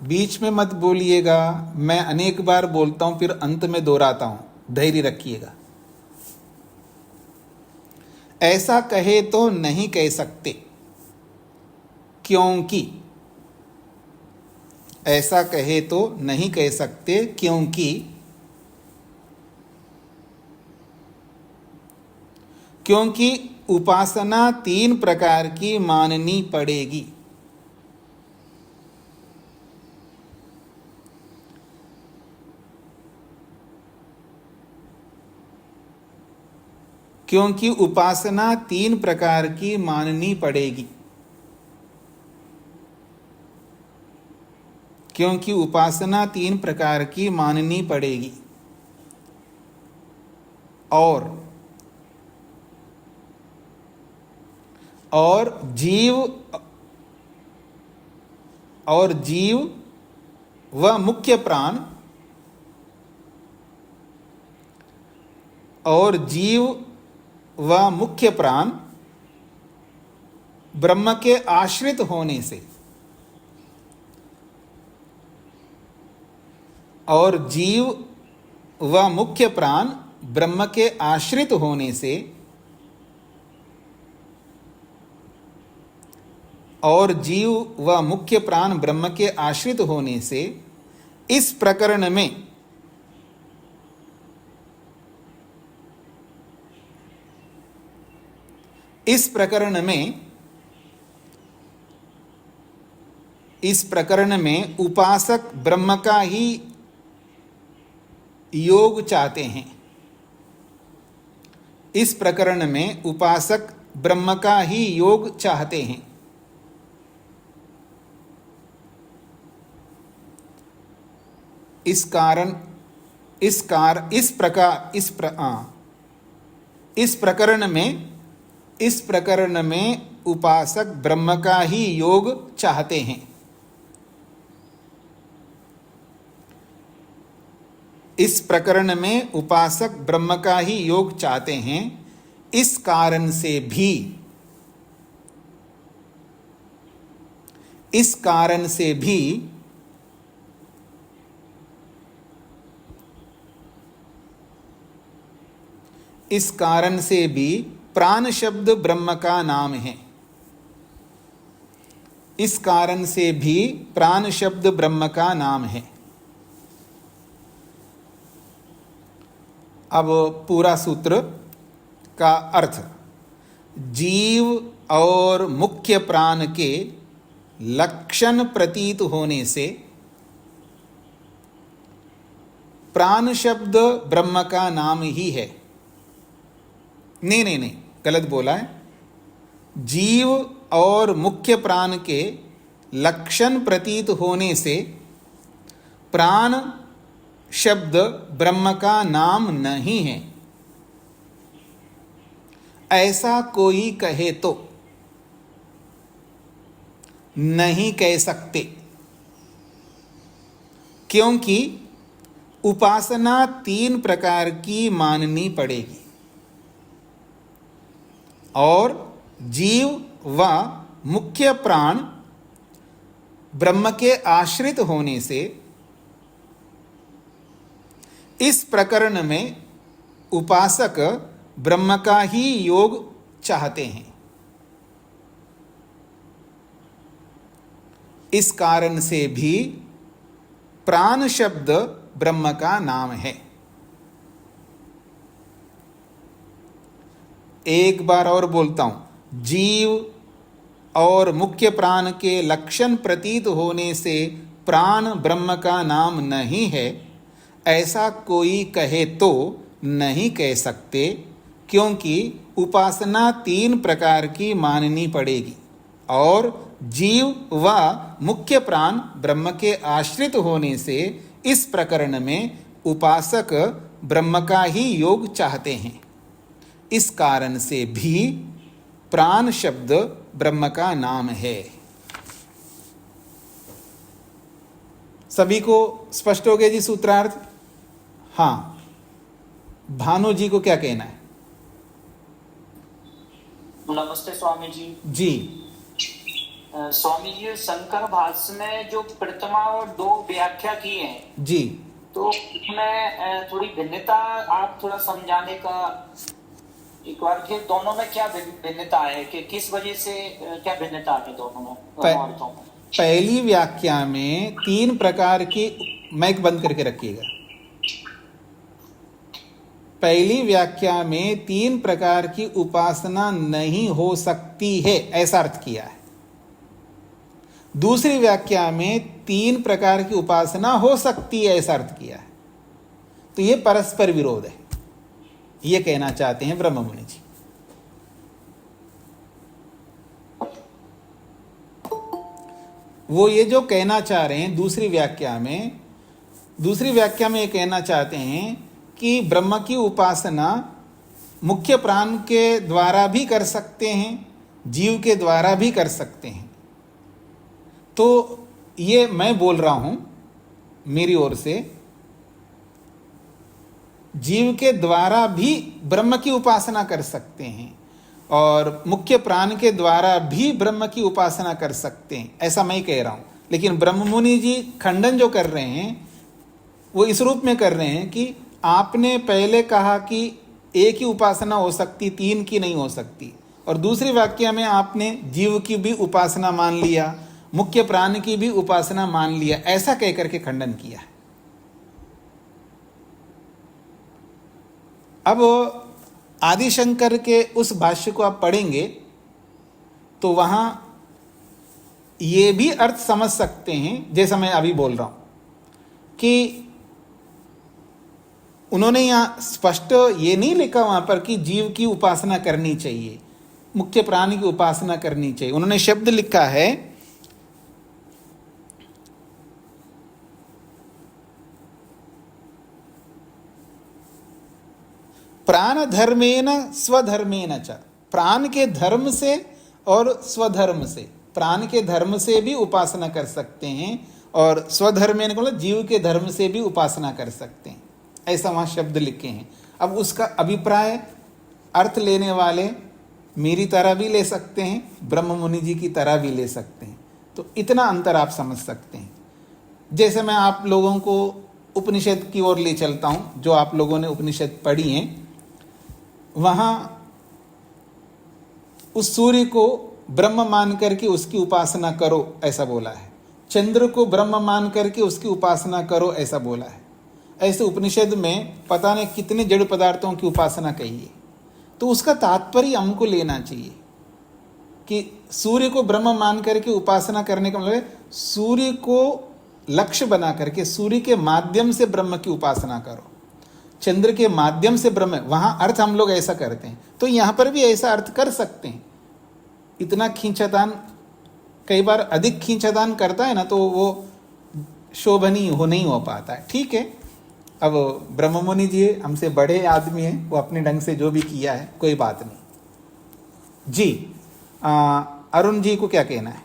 बीच में मत बोलिएगा, मैं अनेक बार बोलता हूं फिर अंत में दोहराता हूं, धैर्य रखिएगा। ऐसा कहे तो नहीं कह सकते, क्योंकि, ऐसा कहे तो नहीं कह सकते क्योंकि उपासना 3 प्रकार की माननी पड़ेगी। क्योंकि उपासना 3 प्रकार की माननी पड़ेगी। क्योंकि उपासना 3 प्रकार की माननी पड़ेगी। और जीव व मुख्य प्राण ब्रह्म के आश्रित होने से ब्रह्म के आश्रित होने से और जीव व मुख्य प्राण ब्रह्म के आश्रित होने से इस प्रकरण में उपासक ब्रह्म का ही योग चाहते हैं। इस प्रकरण में उपासक ब्रह्म का ही योग चाहते हैं। इस प्रकरण में उपासक ब्रह्म का ही योग चाहते हैं। इस प्रकरण में उपासक ब्रह्म का ही योग चाहते हैं। इस कारण से भी प्राण शब्द ब्रह्म का नाम है। इस कारण से भी प्राण शब्द ब्रह्म का नाम है। अब पूरा सूत्र का अर्थ। जीव और मुख्य प्राण के लक्षण प्रतीत होने से प्राण शब्द ब्रह्म का नाम ही है। नहीं, गलत बोला है। जीव और मुख्य प्राण के लक्षण प्रतीत होने से प्राण शब्द ब्रह्म का नाम नहीं है, ऐसा कोई कहे तो नहीं कह सकते, क्योंकि उपासना 3 प्रकार की माननी पड़ेगी और जीव व मुख्य प्राण ब्रह्म के आश्रित होने से इस प्रकरण में उपासक ब्रह्म का ही योग चाहते हैं। इस कारण से भी प्राण शब्द ब्रह्म का नाम है। एक बार और बोलता हूं। जीव और मुख्य प्राण के लक्षण प्रतीत होने से प्राण ब्रह्म का नाम नहीं है, ऐसा कोई कहे तो नहीं कह सकते, क्योंकि उपासना 3 प्रकार की माननी पड़ेगी और जीव व मुख्य प्राण ब्रह्म के आश्रित होने से इस प्रकरण में उपासक ब्रह्म का ही योग चाहते हैं। इस कारण से भी प्राण शब्द ब्रह्म का नाम है। सभी को स्पष्ट हो गया जी सूत्रार्थ? हाँ, भानु जी को क्या कहना है? नमस्ते स्वामी जी। जी स्वामी जी, शंकर भाष्य में जो प्रतिमा और 2 व्याख्या की हैं जी, तो उसमें थोड़ी भिन्नता आप थोड़ा समझाने का एक बार के दोनों में क्या भिन्नता है कि किस वजह से क्या भिन्नता है दोनों में? पहली व्याख्या में 3 प्रकार की, माइक बंद करके रखिएगा। पहली व्याख्या में 3 प्रकार की उपासना नहीं हो सकती है, ऐसा अर्थ किया है। दूसरी व्याख्या में 3 प्रकार की उपासना हो सकती है, ऐसा अर्थ किया है। तो ये परस्पर विरोध है, ये कहना चाहते हैं ब्रह्ममुनि जी। वो ये जो कहना चाह रहे हैं दूसरी व्याख्या में ये कहना चाहते हैं कि ब्रह्म की उपासना मुख्य प्राण के द्वारा भी कर सकते हैं, जीव के द्वारा भी कर सकते हैं। तो ये मैं बोल रहा हूं मेरी ओर से, जीव के द्वारा भी ब्रह्म की उपासना कर सकते हैं और मुख्य प्राण के द्वारा भी ब्रह्म की उपासना कर सकते हैं, ऐसा मैं कह रहा हूं। लेकिन ब्रह्ममुनि जी खंडन जो कर रहे हैं वो इस रूप में कर रहे हैं कि आपने पहले कहा कि एक ही उपासना हो सकती, तीन की नहीं हो सकती, और दूसरी वाक्य में आपने जीव की भी उपासना मान लिया, मुख्य प्राण की भी उपासना मान लिया, ऐसा कहकर के खंडन किया है। अब आदिशंकर के उस भाष्य को आप पढ़ेंगे तो वहां ये भी अर्थ समझ सकते हैं, जैसा मैं अभी बोल रहा हूं कि उन्होंने यहां स्पष्ट ये नहीं लिखा वहां पर कि जीव की उपासना करनी चाहिए, मुख्य प्राण की उपासना करनी चाहिए। उन्होंने शब्द लिखा है प्राण धर्मेन स्वधर्मेन च, प्राण के धर्म से और स्वधर्म से, प्राण के धर्म से भी उपासना कर सकते हैं और स्वधर्मेन मतलब जीव के धर्म से भी उपासना कर सकते हैं, ऐसा वहां शब्द लिखे हैं। अब उसका अभिप्राय अर्थ लेने वाले मेरी तरह भी ले सकते हैं, ब्रह्म मुनि जी की तरह भी ले सकते हैं। तो इतना अंतर आप समझ सकते हैं। जैसे मैं आप लोगों को उपनिषद की ओर ले चलता हूं, जो आप लोगों ने उपनिषद पढ़ी हैं, वहां उस सूर्य को ब्रह्म मान करके उसकी उपासना करो ऐसा बोला है, चंद्र को ब्रह्म मान करके उसकी उपासना करो ऐसा बोला है। ऐसे उपनिषद में पता नहीं कितने जड़ पदार्थों की उपासना कही है। तो उसका तात्पर्य हमको लेना चाहिए कि सूर्य को ब्रह्म मान करके उपासना करने का मतलब है सूर्य को लक्ष्य बना करके सूर्य के माध्यम से ब्रह्म की उपासना करो, चंद्र के माध्यम से ब्रह्म, वहां अर्थ हम लोग ऐसा करते हैं। तो यहां पर भी ऐसा अर्थ कर सकते हैं। इतना खींचातान, कई बार अधिक खींचातान करता है ना तो वो शोभनीय नहीं हो पाता है। ठीक है, अब ब्रह्ममुनि जी हमसे बड़े आदमी हैं, वो अपने ढंग से जो भी किया है कोई बात नहीं जी। अरुण जी को क्या कहना है?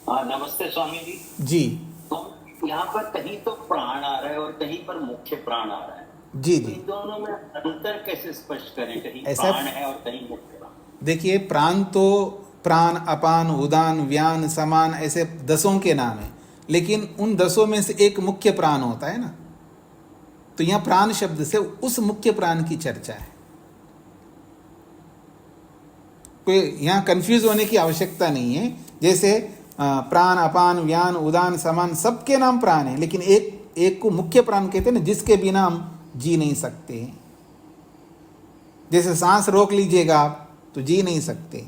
नमस्ते स्वामी जी। जी तो यहाँ पर कहीं तो प्राण आ रहा है और कहीं पर मुख्य प्राण आ रहा है। जी तो जी, इन दोनों में अंतर कैसे स्पष्ट करें? कहीं ऐसा प्राण है और कहीं मुख्य प्राण। देखिए, प्राण तो प्राण, अपान, उदान, व्यान, समान ऐसे 10 के नाम है, लेकिन उन 10 में से एक मुख्य प्राण होता है ना। तो यहाँ प्राण शब्द से उस मुख्य प्राण की चर्चा है। कोई यहाँ कंफ्यूज होने की आवश्यकता नहीं है। जैसे प्राण, अपान, व्यान, उदान, समान सबके नाम प्राण है, लेकिन एक को मुख्य प्राण कहते हैं ना, जिसके बिना हम जी नहीं सकते हैं। जैसे सांस रोक लीजिएगा आप तो जी नहीं सकते,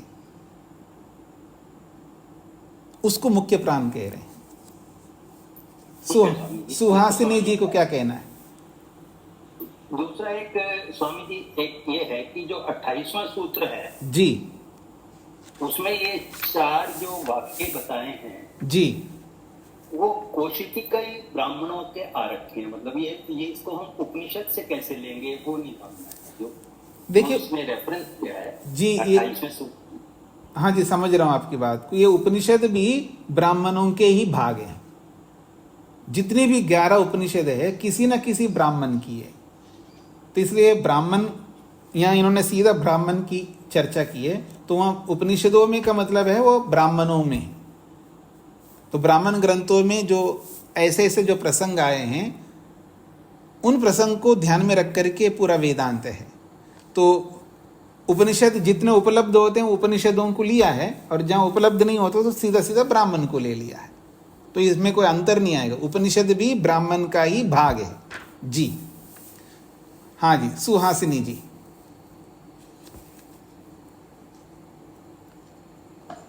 उसको मुख्य प्राण कह रहे हैं। सुहासिनी जी को क्या कहना है? दूसरा एक स्वामी जी, एक ये है कि जो 28वां सूत्र है जी, उसमें ये 4 जो वाक्य बताए हैं जी, वो कोशितिकई ब्राह्मणों के आ रखे हैं। मतलब ये इसको हम उपनिषद से कैसे लेंगे वो नहीं समझना है। जो देखिए उसमें रेफरेंस क्या है जी, 28वें सूत्र। हाँ जी, समझ रहा हूं आपकी बात को। ये उपनिषद भी ब्राह्मणों के ही भाग हैं। जितनी भी 11 उपनिषद है किसी न किसी ब्राह्मण की है। तो इसलिए ब्राह्मण, यहाँ इन्होंने सीधा ब्राह्मण की चर्चा की है, तो वहाँ उपनिषदों में का मतलब है वो ब्राह्मणों में। तो ब्राह्मण ग्रंथों में जो ऐसे ऐसे जो प्रसंग आए हैं, उन प्रसंग को ध्यान में रख करके पूरा वेदांत है। तो उपनिषद जितने उपलब्ध होते हैं उपनिषदों को लिया है, और जहाँ उपलब्ध नहीं होता तो सीधा सीधा ब्राह्मण को ले लिया है। तो इसमें कोई अंतर नहीं आएगा, उपनिषद भी ब्राह्मण का ही भाग है जी। हाँ जी, सुहासिनी जी।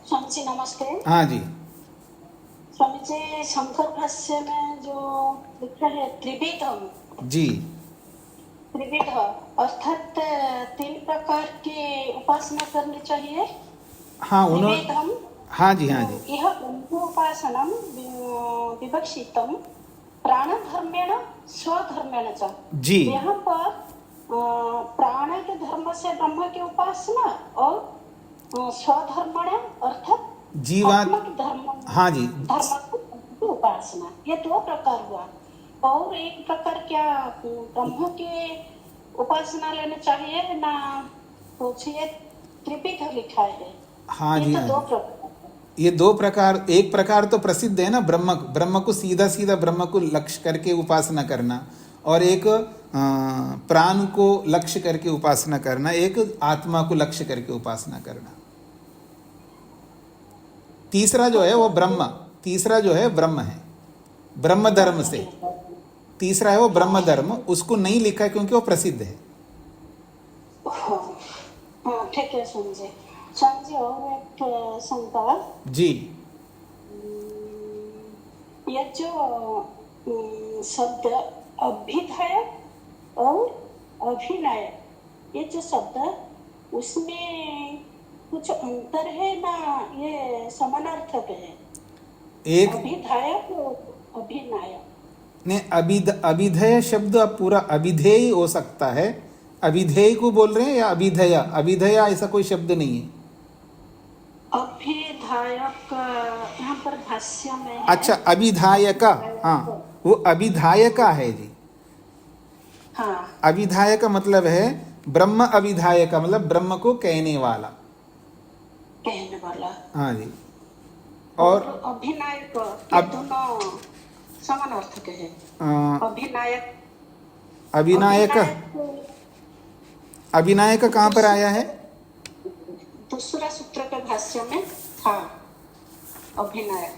स्वामी जी नमस्ते। हाँ जी, स्वामी जी, शंकर भाष्य में जो लिखा है त्रिविधम जी, त्रिविध अर्थात 3 प्रकार की उपासना करनी चाहिए। हाँ, उन्होंने त्रिविधम हाँ जी, हाँ जी, यह ब्रह्मोपासनं विवक्षितं प्राणधर्मेण स्वधर्मेण च। जी, यहाँ पर प्राण के धर्म से ब्रह्म की उपासना और स्वधर्मण अर्थात जीवात, आत्मक धर्म हाँ जी, की उपासना, ये दो प्रकार हुआ। और एक प्रकार क्या ब्रह्म की उपासना लेना चाहिए ना, पूछिए त्रिविध लिखा है। हाँ ये जी, तो हाँ दो जी। प्रकार। ये दो प्रकार, एक प्रकार तो प्रसिद्ध है ना, ब्रह्म ब्रह्म को सीधा सीधा ब्रह्म को लक्ष्य करके उपासना करना, और एक प्राण को लक्ष्य करके उपासना करना, एक आत्मा को लक्ष्य करके उपासना करना। तीसरा जो है वो ब्रह्म, तीसरा जो है ब्रह्म है, ब्रह्म धर्म से तीसरा है वो ब्रह्म धर्म, उसको नहीं लिखा है क्योंकि वो प्रसिद्ध है। हाँ ठीक है समझे। समझे। और एक शंका, जी, ये जो शब्द अभिधायक और अभिनायक, ये जो शब्द उसमें कुछ अंतर है ना, ये समानार्थक है? एक अभिधायक और अभिनायक ने अभिधेय शब्द अब पूरा अभिधेय हो सकता है। अभिधेय को बोल रहे हैं या अभिधेय? अभिधेय ऐसा कोई शब्द नहीं है। अभिधायक यहाँ पर भाष्य में है। अच्छा, अभिधायका, हाँ वो अभिधायका है जी। हाँ, अभिधायक मतलब है ब्रह्म, अभिधायक मतलब ब्रह्म को कहने वाला, कहने वाला। हाँ जी। और और अभिनायक ये दोनों समानार्थक है। अभिनायक अभिनायक, अभिनायक कहाँ पर आया है? दूसरा सूत्र के भाष्य में था अभिनायक।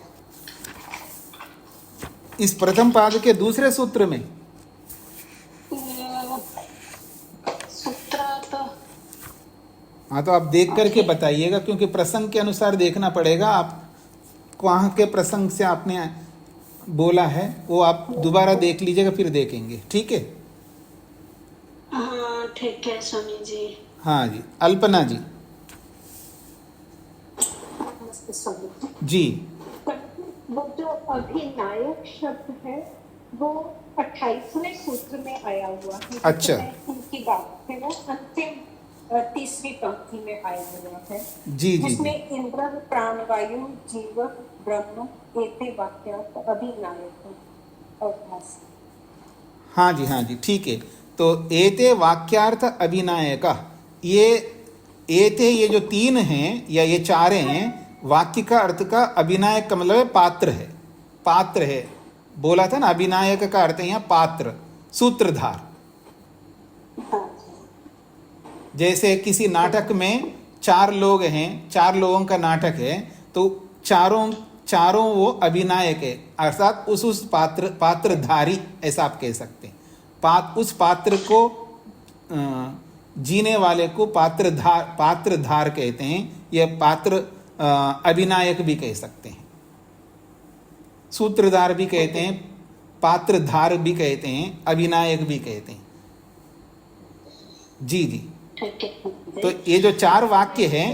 इस प्रथम पाद के दूसरे सूत्र में सूत्र तो हाँ, तो आप देख करके बताइएगा, क्योंकि प्रसंग के अनुसार देखना पड़ेगा। आप वहाँ के प्रसंग से आपने बोला है वो आप दोबारा देख लीजिएगा, फिर देखेंगे, ठीक है? हाँ ठीक है स्वामी जी। हाँ जी, अल्पना जी। नमस्ते स्वामी जी, वो जो अभिनायक शब्द है वो 28वें सूत्र में आया हुआ है। अच्छा। उनकी बात है, वो अंतिम तीसरी पंक्ति में आया हुआ है, जी, जी, जिसमें इंद्र प्राणवायु जीव ब्रह्म एते वाक्यार्थ अभिनायक और भाष्य। हाँ जी, हाँ जी, ठीक है। तो एते वाक्यार्थ अभिनायक, ये एते ये जो तीन हैं या ये चार हैं, वाक्य का अर्थ का अभिनायक का मतलब है पात्र है, पात्र है। बोला था ना, अभिनायक का अर्थ है यहाँ पात्र, सूत्रधार। जैसे किसी नाटक में चार लोग हैं, चार लोगों का नाटक है, तो चारों वो अभिनायक है, अर्थात उस पात्रधारी, ऐसा आप कह सकते हैं। उस पात्र को जीने वाले को पात्रधार कहते हैं, यह पात्र अभिनायक भी कह सकते हैं, सूत्रधार भी कहते हैं, पात्रधार भी कहते हैं, अभिनायक भी कहते हैं। जी जी। तो ये जो चार वाक्य हैं,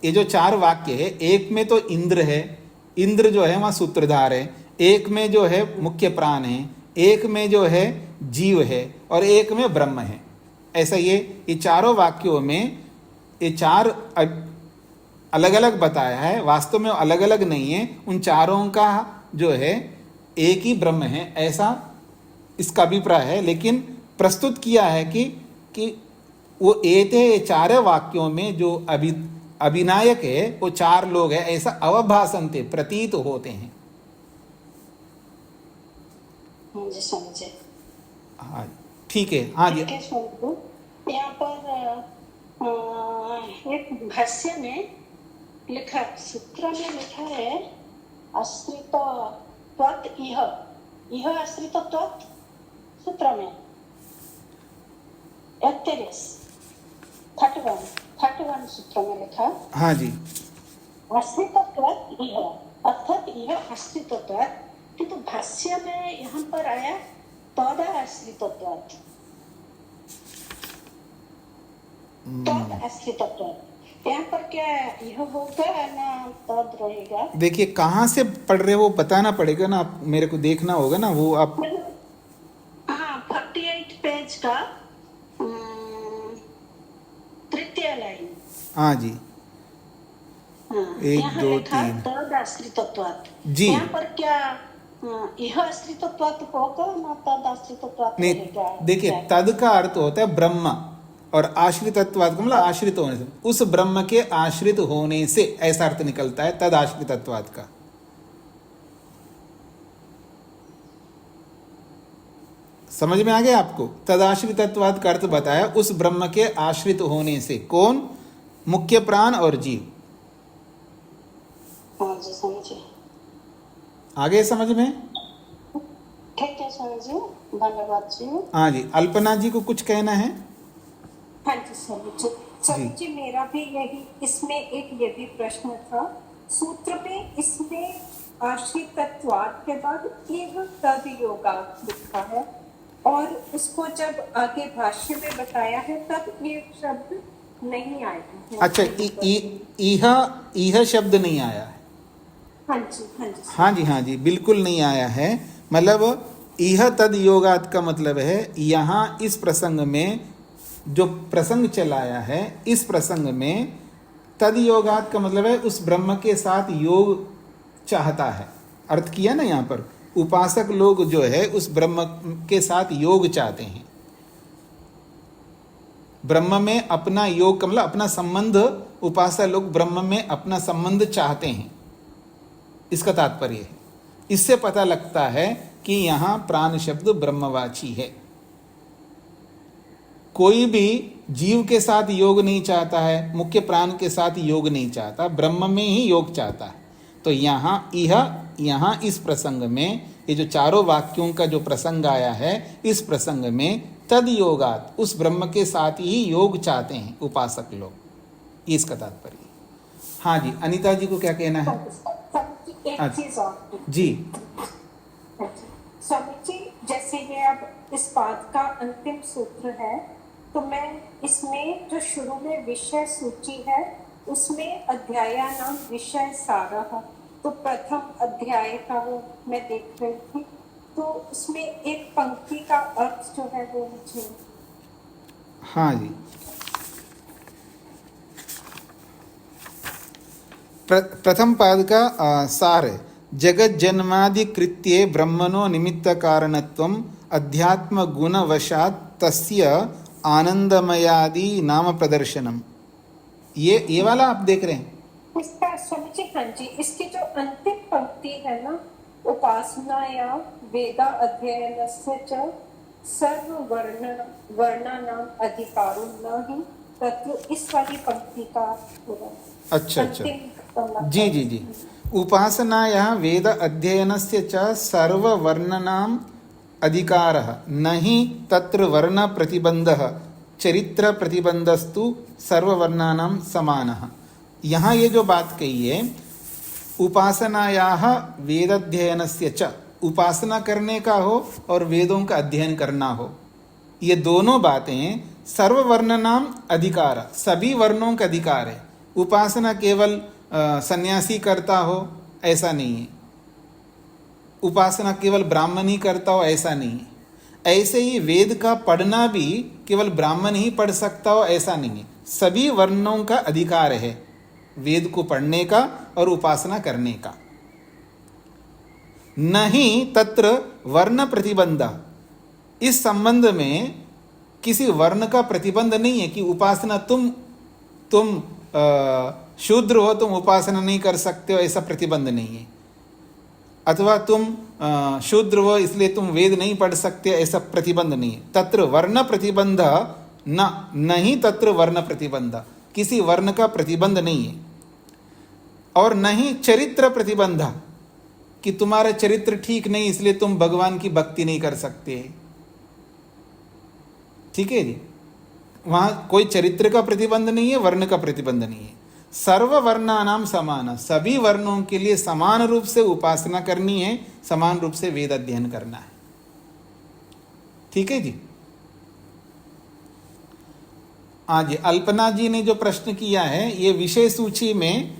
ये जो चार वाक्य है, एक में तो इंद्र है, इंद्र जो है वहाँ सूत्रधार है, एक में जो है मुख्य प्राण है, एक में जो है जीव है, और एक में ब्रह्म है। ऐसा ये चारों वाक्यों में ये चार अलग अलग बताया है, वास्तव में अलग अलग नहीं है। उन चारों का जो है एक ही ब्रह्म है, ऐसा इसका अभिप्राय है। लेकिन प्रस्तुत किया है कि वो एते चार वाक्यों में जो अभिनायक है वो चार लोग हैं, ऐसा अवभासन्ते, प्रतीत होते हैं। मुझे समझे। हाँ ठीक है। हाँ जी, यहाँ पर एक भाष्य में लिखा, सूत्र में लिखा है आश्रित त्वत् इह आश्रित त्वत्, सूत्र में 31 सूत्र में लिखा। हाँ जी, आश्रित त्वत् इह, अर्थात इह आश्रित त्वत्, किंतु भाष्य में यहाँ पर आया तद आश्रित त्वत्, तद आश्रित त्वत्। यहाँ पर क्या यह होगा ना तद रहेगा? देखिए कहाँ से पढ़ रहे हो वो बताना पड़ेगा ना, आप मेरे को देखना होगा ना वो आप। हाँ 48 पेज का तृतीय लाइन। हाँ जी, हाँ, 1 यहाँ 2 लिखा 3 तद आश्रितत्वात्। जी। यहाँ पर क्या यह आश्रितत्वात् होगा ना तद आश्रितत्वात् नहीं, रहेगा? देखिए तद का अर्थ होता है ब्रह्म, और आश्रितत्वात् का मतलब आश्रित होने से, उस ब्रह्म के आश्रित होने से, ऐसा अर्थ निकलता है तद आश्रितत्वात् का। समझ में आ गया आपको? तदाश्रितत्वाद का अर्थ बताया उस ब्रह्म के आश्रित होने से। कौन? मुख्य प्राण और जीव। हाँ जी समझिए। आगे समझ में? ठीक है समझिए, धन्यवाद जी। हाँ जी, अल्पना जी को कुछ कहना है? हाँ जी स्वामी जी। स्वामी जी मेरा भी यही इसमें एक ये भी प्रश्न था। सूत्र में इसमें आश्रितत्वाद के बाद एवं तद योगा लिखा है, और उसको जब आगे भाष्य में बताया है तब ये शब्द नहीं आया है। अच्छा, इह शब्द नहीं आया है? हाँ जी हाँ जी हाँ जी, हाँ जी, बिल्कुल नहीं आया है। मतलब इह तद योगात का मतलब है यहाँ इस प्रसंग में जो प्रसंग चलाया है, इस प्रसंग में तद योगात का मतलब है उस ब्रह्म के साथ योग चाहता है। अर्थ किया ना यहाँ पर, उपासक लोग जो है उस ब्रह्म के साथ योग चाहते हैं। ब्रह्म में अपना योग का मतलब अपना संबंध, उपासक लोग ब्रह्म में अपना संबंध चाहते हैं, इसका तात्पर्य है। इससे पता लगता है कि यहाँ प्राण शब्द ब्रह्मवाची है। कोई भी जीव के साथ योग नहीं चाहता है, मुख्य प्राण के साथ योग नहीं चाहता, ब्रह्म में ही योग चाहता है। तो यहाँ इस प्रसंग में ये जो चारों वाक्यों का जो प्रसंग आया है, इस प्रसंग में तद योगात, उस ब्रह्म के साथ ही योग चाहते हैं उपासक लोग, ये इसका तात्पर्य। हाँ जी, अनीता जी को क्या कहना है? एक चीज और जी। स्वामी जी, जैसे ये अब इस बात का अंतिम सूत्र है, तो मैं इसमें जो शुरू में विषय सूची है उसमें अध्याय नाम विषय सारः, तो प्रथम अध्याय का वो मैं देख रही थी, तो उसमें एक पंक्ति का अर्थ जो है वो मुझे। हाँ जी, प्रथम पाद का सार है, जगत जन्मादि कृत्ये ब्रह्मणो निमित्त कारणत्वम अध्यात्म गुणवशात तस्य आनंदमयादि नाम प्रदर्शनम। ये वाला आप देख रहे हैं? इसका स्वामी जी, हाँ जी, इसकी जो अंतिम पंक्ति है ना, उपासनाया वेदा अध्ययनस्य च सर्व वर्णानाम अधिकारो न हि तत्र, इस वाली पंक्ति का पूरा। अच्छा, जी जी जी। उपासनायाः वेद अध्ययनस्य च सर्व वर्णनाम अधिकारः न हि तत्र वर्ण प्रतिबंधः चरित्र प्रतिबंधस्तु सर्ववर्णानां समानः। यहाँ ये जो बात कही है, उपासनायाः वेदाध्ययनस्य च, उपासना करने का हो और वेदों का अध्ययन करना हो, ये दोनों बातें सर्ववर्णानां अधिकार, सभी वर्णों का अधिकार है। उपासना केवल सन्यासी करता हो ऐसा नहीं है, उपासना केवल ब्राह्मण ही करता हो ऐसा नहीं है, ऐसे ही वेद का पढ़ना भी केवल ब्राह्मण ही पढ़ सकता हो ऐसा नहीं है। सभी वर्णों का अधिकार है वेद को पढ़ने का और उपासना करने का। नहीं तत्र वर्ण प्रतिबंध, इस संबंध में किसी वर्ण का प्रतिबंध नहीं है कि उपासना तुम शूद्र हो, तुम उपासना नहीं कर सकते हो, ऐसा प्रतिबंध नहीं है। अथवा तुम शूद्र हो इसलिए तुम वेद नहीं पढ़ सकते, ऐसा प्रतिबंध नहीं है। तत्र वर्ण प्रतिबंध नहीं तत्र वर्ण प्रतिबंध, किसी वर्ण का प्रतिबंध नहीं है। और नहीं चरित्र प्रतिबंध, कि तुम्हारा चरित्र ठीक नहीं इसलिए तुम भगवान की भक्ति नहीं कर सकते। ठीक है जी, वहां कोई चरित्र का प्रतिबंध नहीं है, वर्ण का प्रतिबंध नहीं है। सर्व वर्णानाम समान, सभी वर्णों के लिए समान रूप से उपासना करनी है, समान रूप से वेद अध्ययन करना है। ठीक है जी। हाँ जी, अल्पना जी ने जो प्रश्न किया है ये विषय सूची में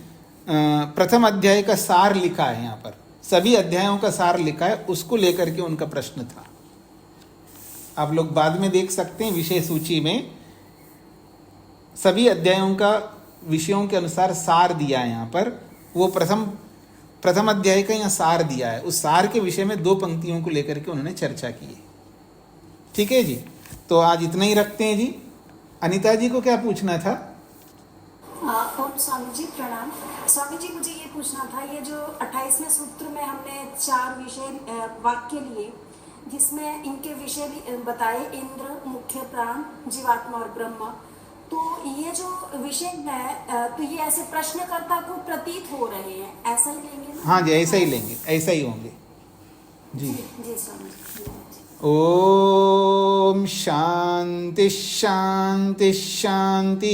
प्रथम अध्याय का सार लिखा है, यहाँ पर सभी अध्यायों का सार लिखा है, उसको लेकर के उनका प्रश्न था। आप लोग बाद में देख सकते हैं, विषय सूची में सभी अध्यायों का विषयों के अनुसार सार दिया है। यहाँ पर वो प्रथम अध्याय का यहाँ सार दिया है, उस सार के विषय में 2 पंक्तियों को लेकर के उन्होंने चर्चा की है। ठीक है जी, तो आज इतना ही रखते हैं जी। अनीता जी को क्या पूछना था? ओम स्वामी जी प्रणाम। स्वामी जी मुझे ये पूछना था, ये जो 28वें सूत्र में हमने 4 विषय वाक्य लिए, जिसमें इनके विषय बताए इंद्र, मुख्य प्राण, जीवात्मा और ब्रह्म, तो ये जो विषय है तो ये ऐसे प्रश्नकर्ता को प्रतीत हो रहे हैं, ऐसा ही लेंगे ना? हाँ जी, ऐसा ही लेंगे, ऐसा ही होंगे जी। जी स्वामी जी। ओम शांति शांति शांति।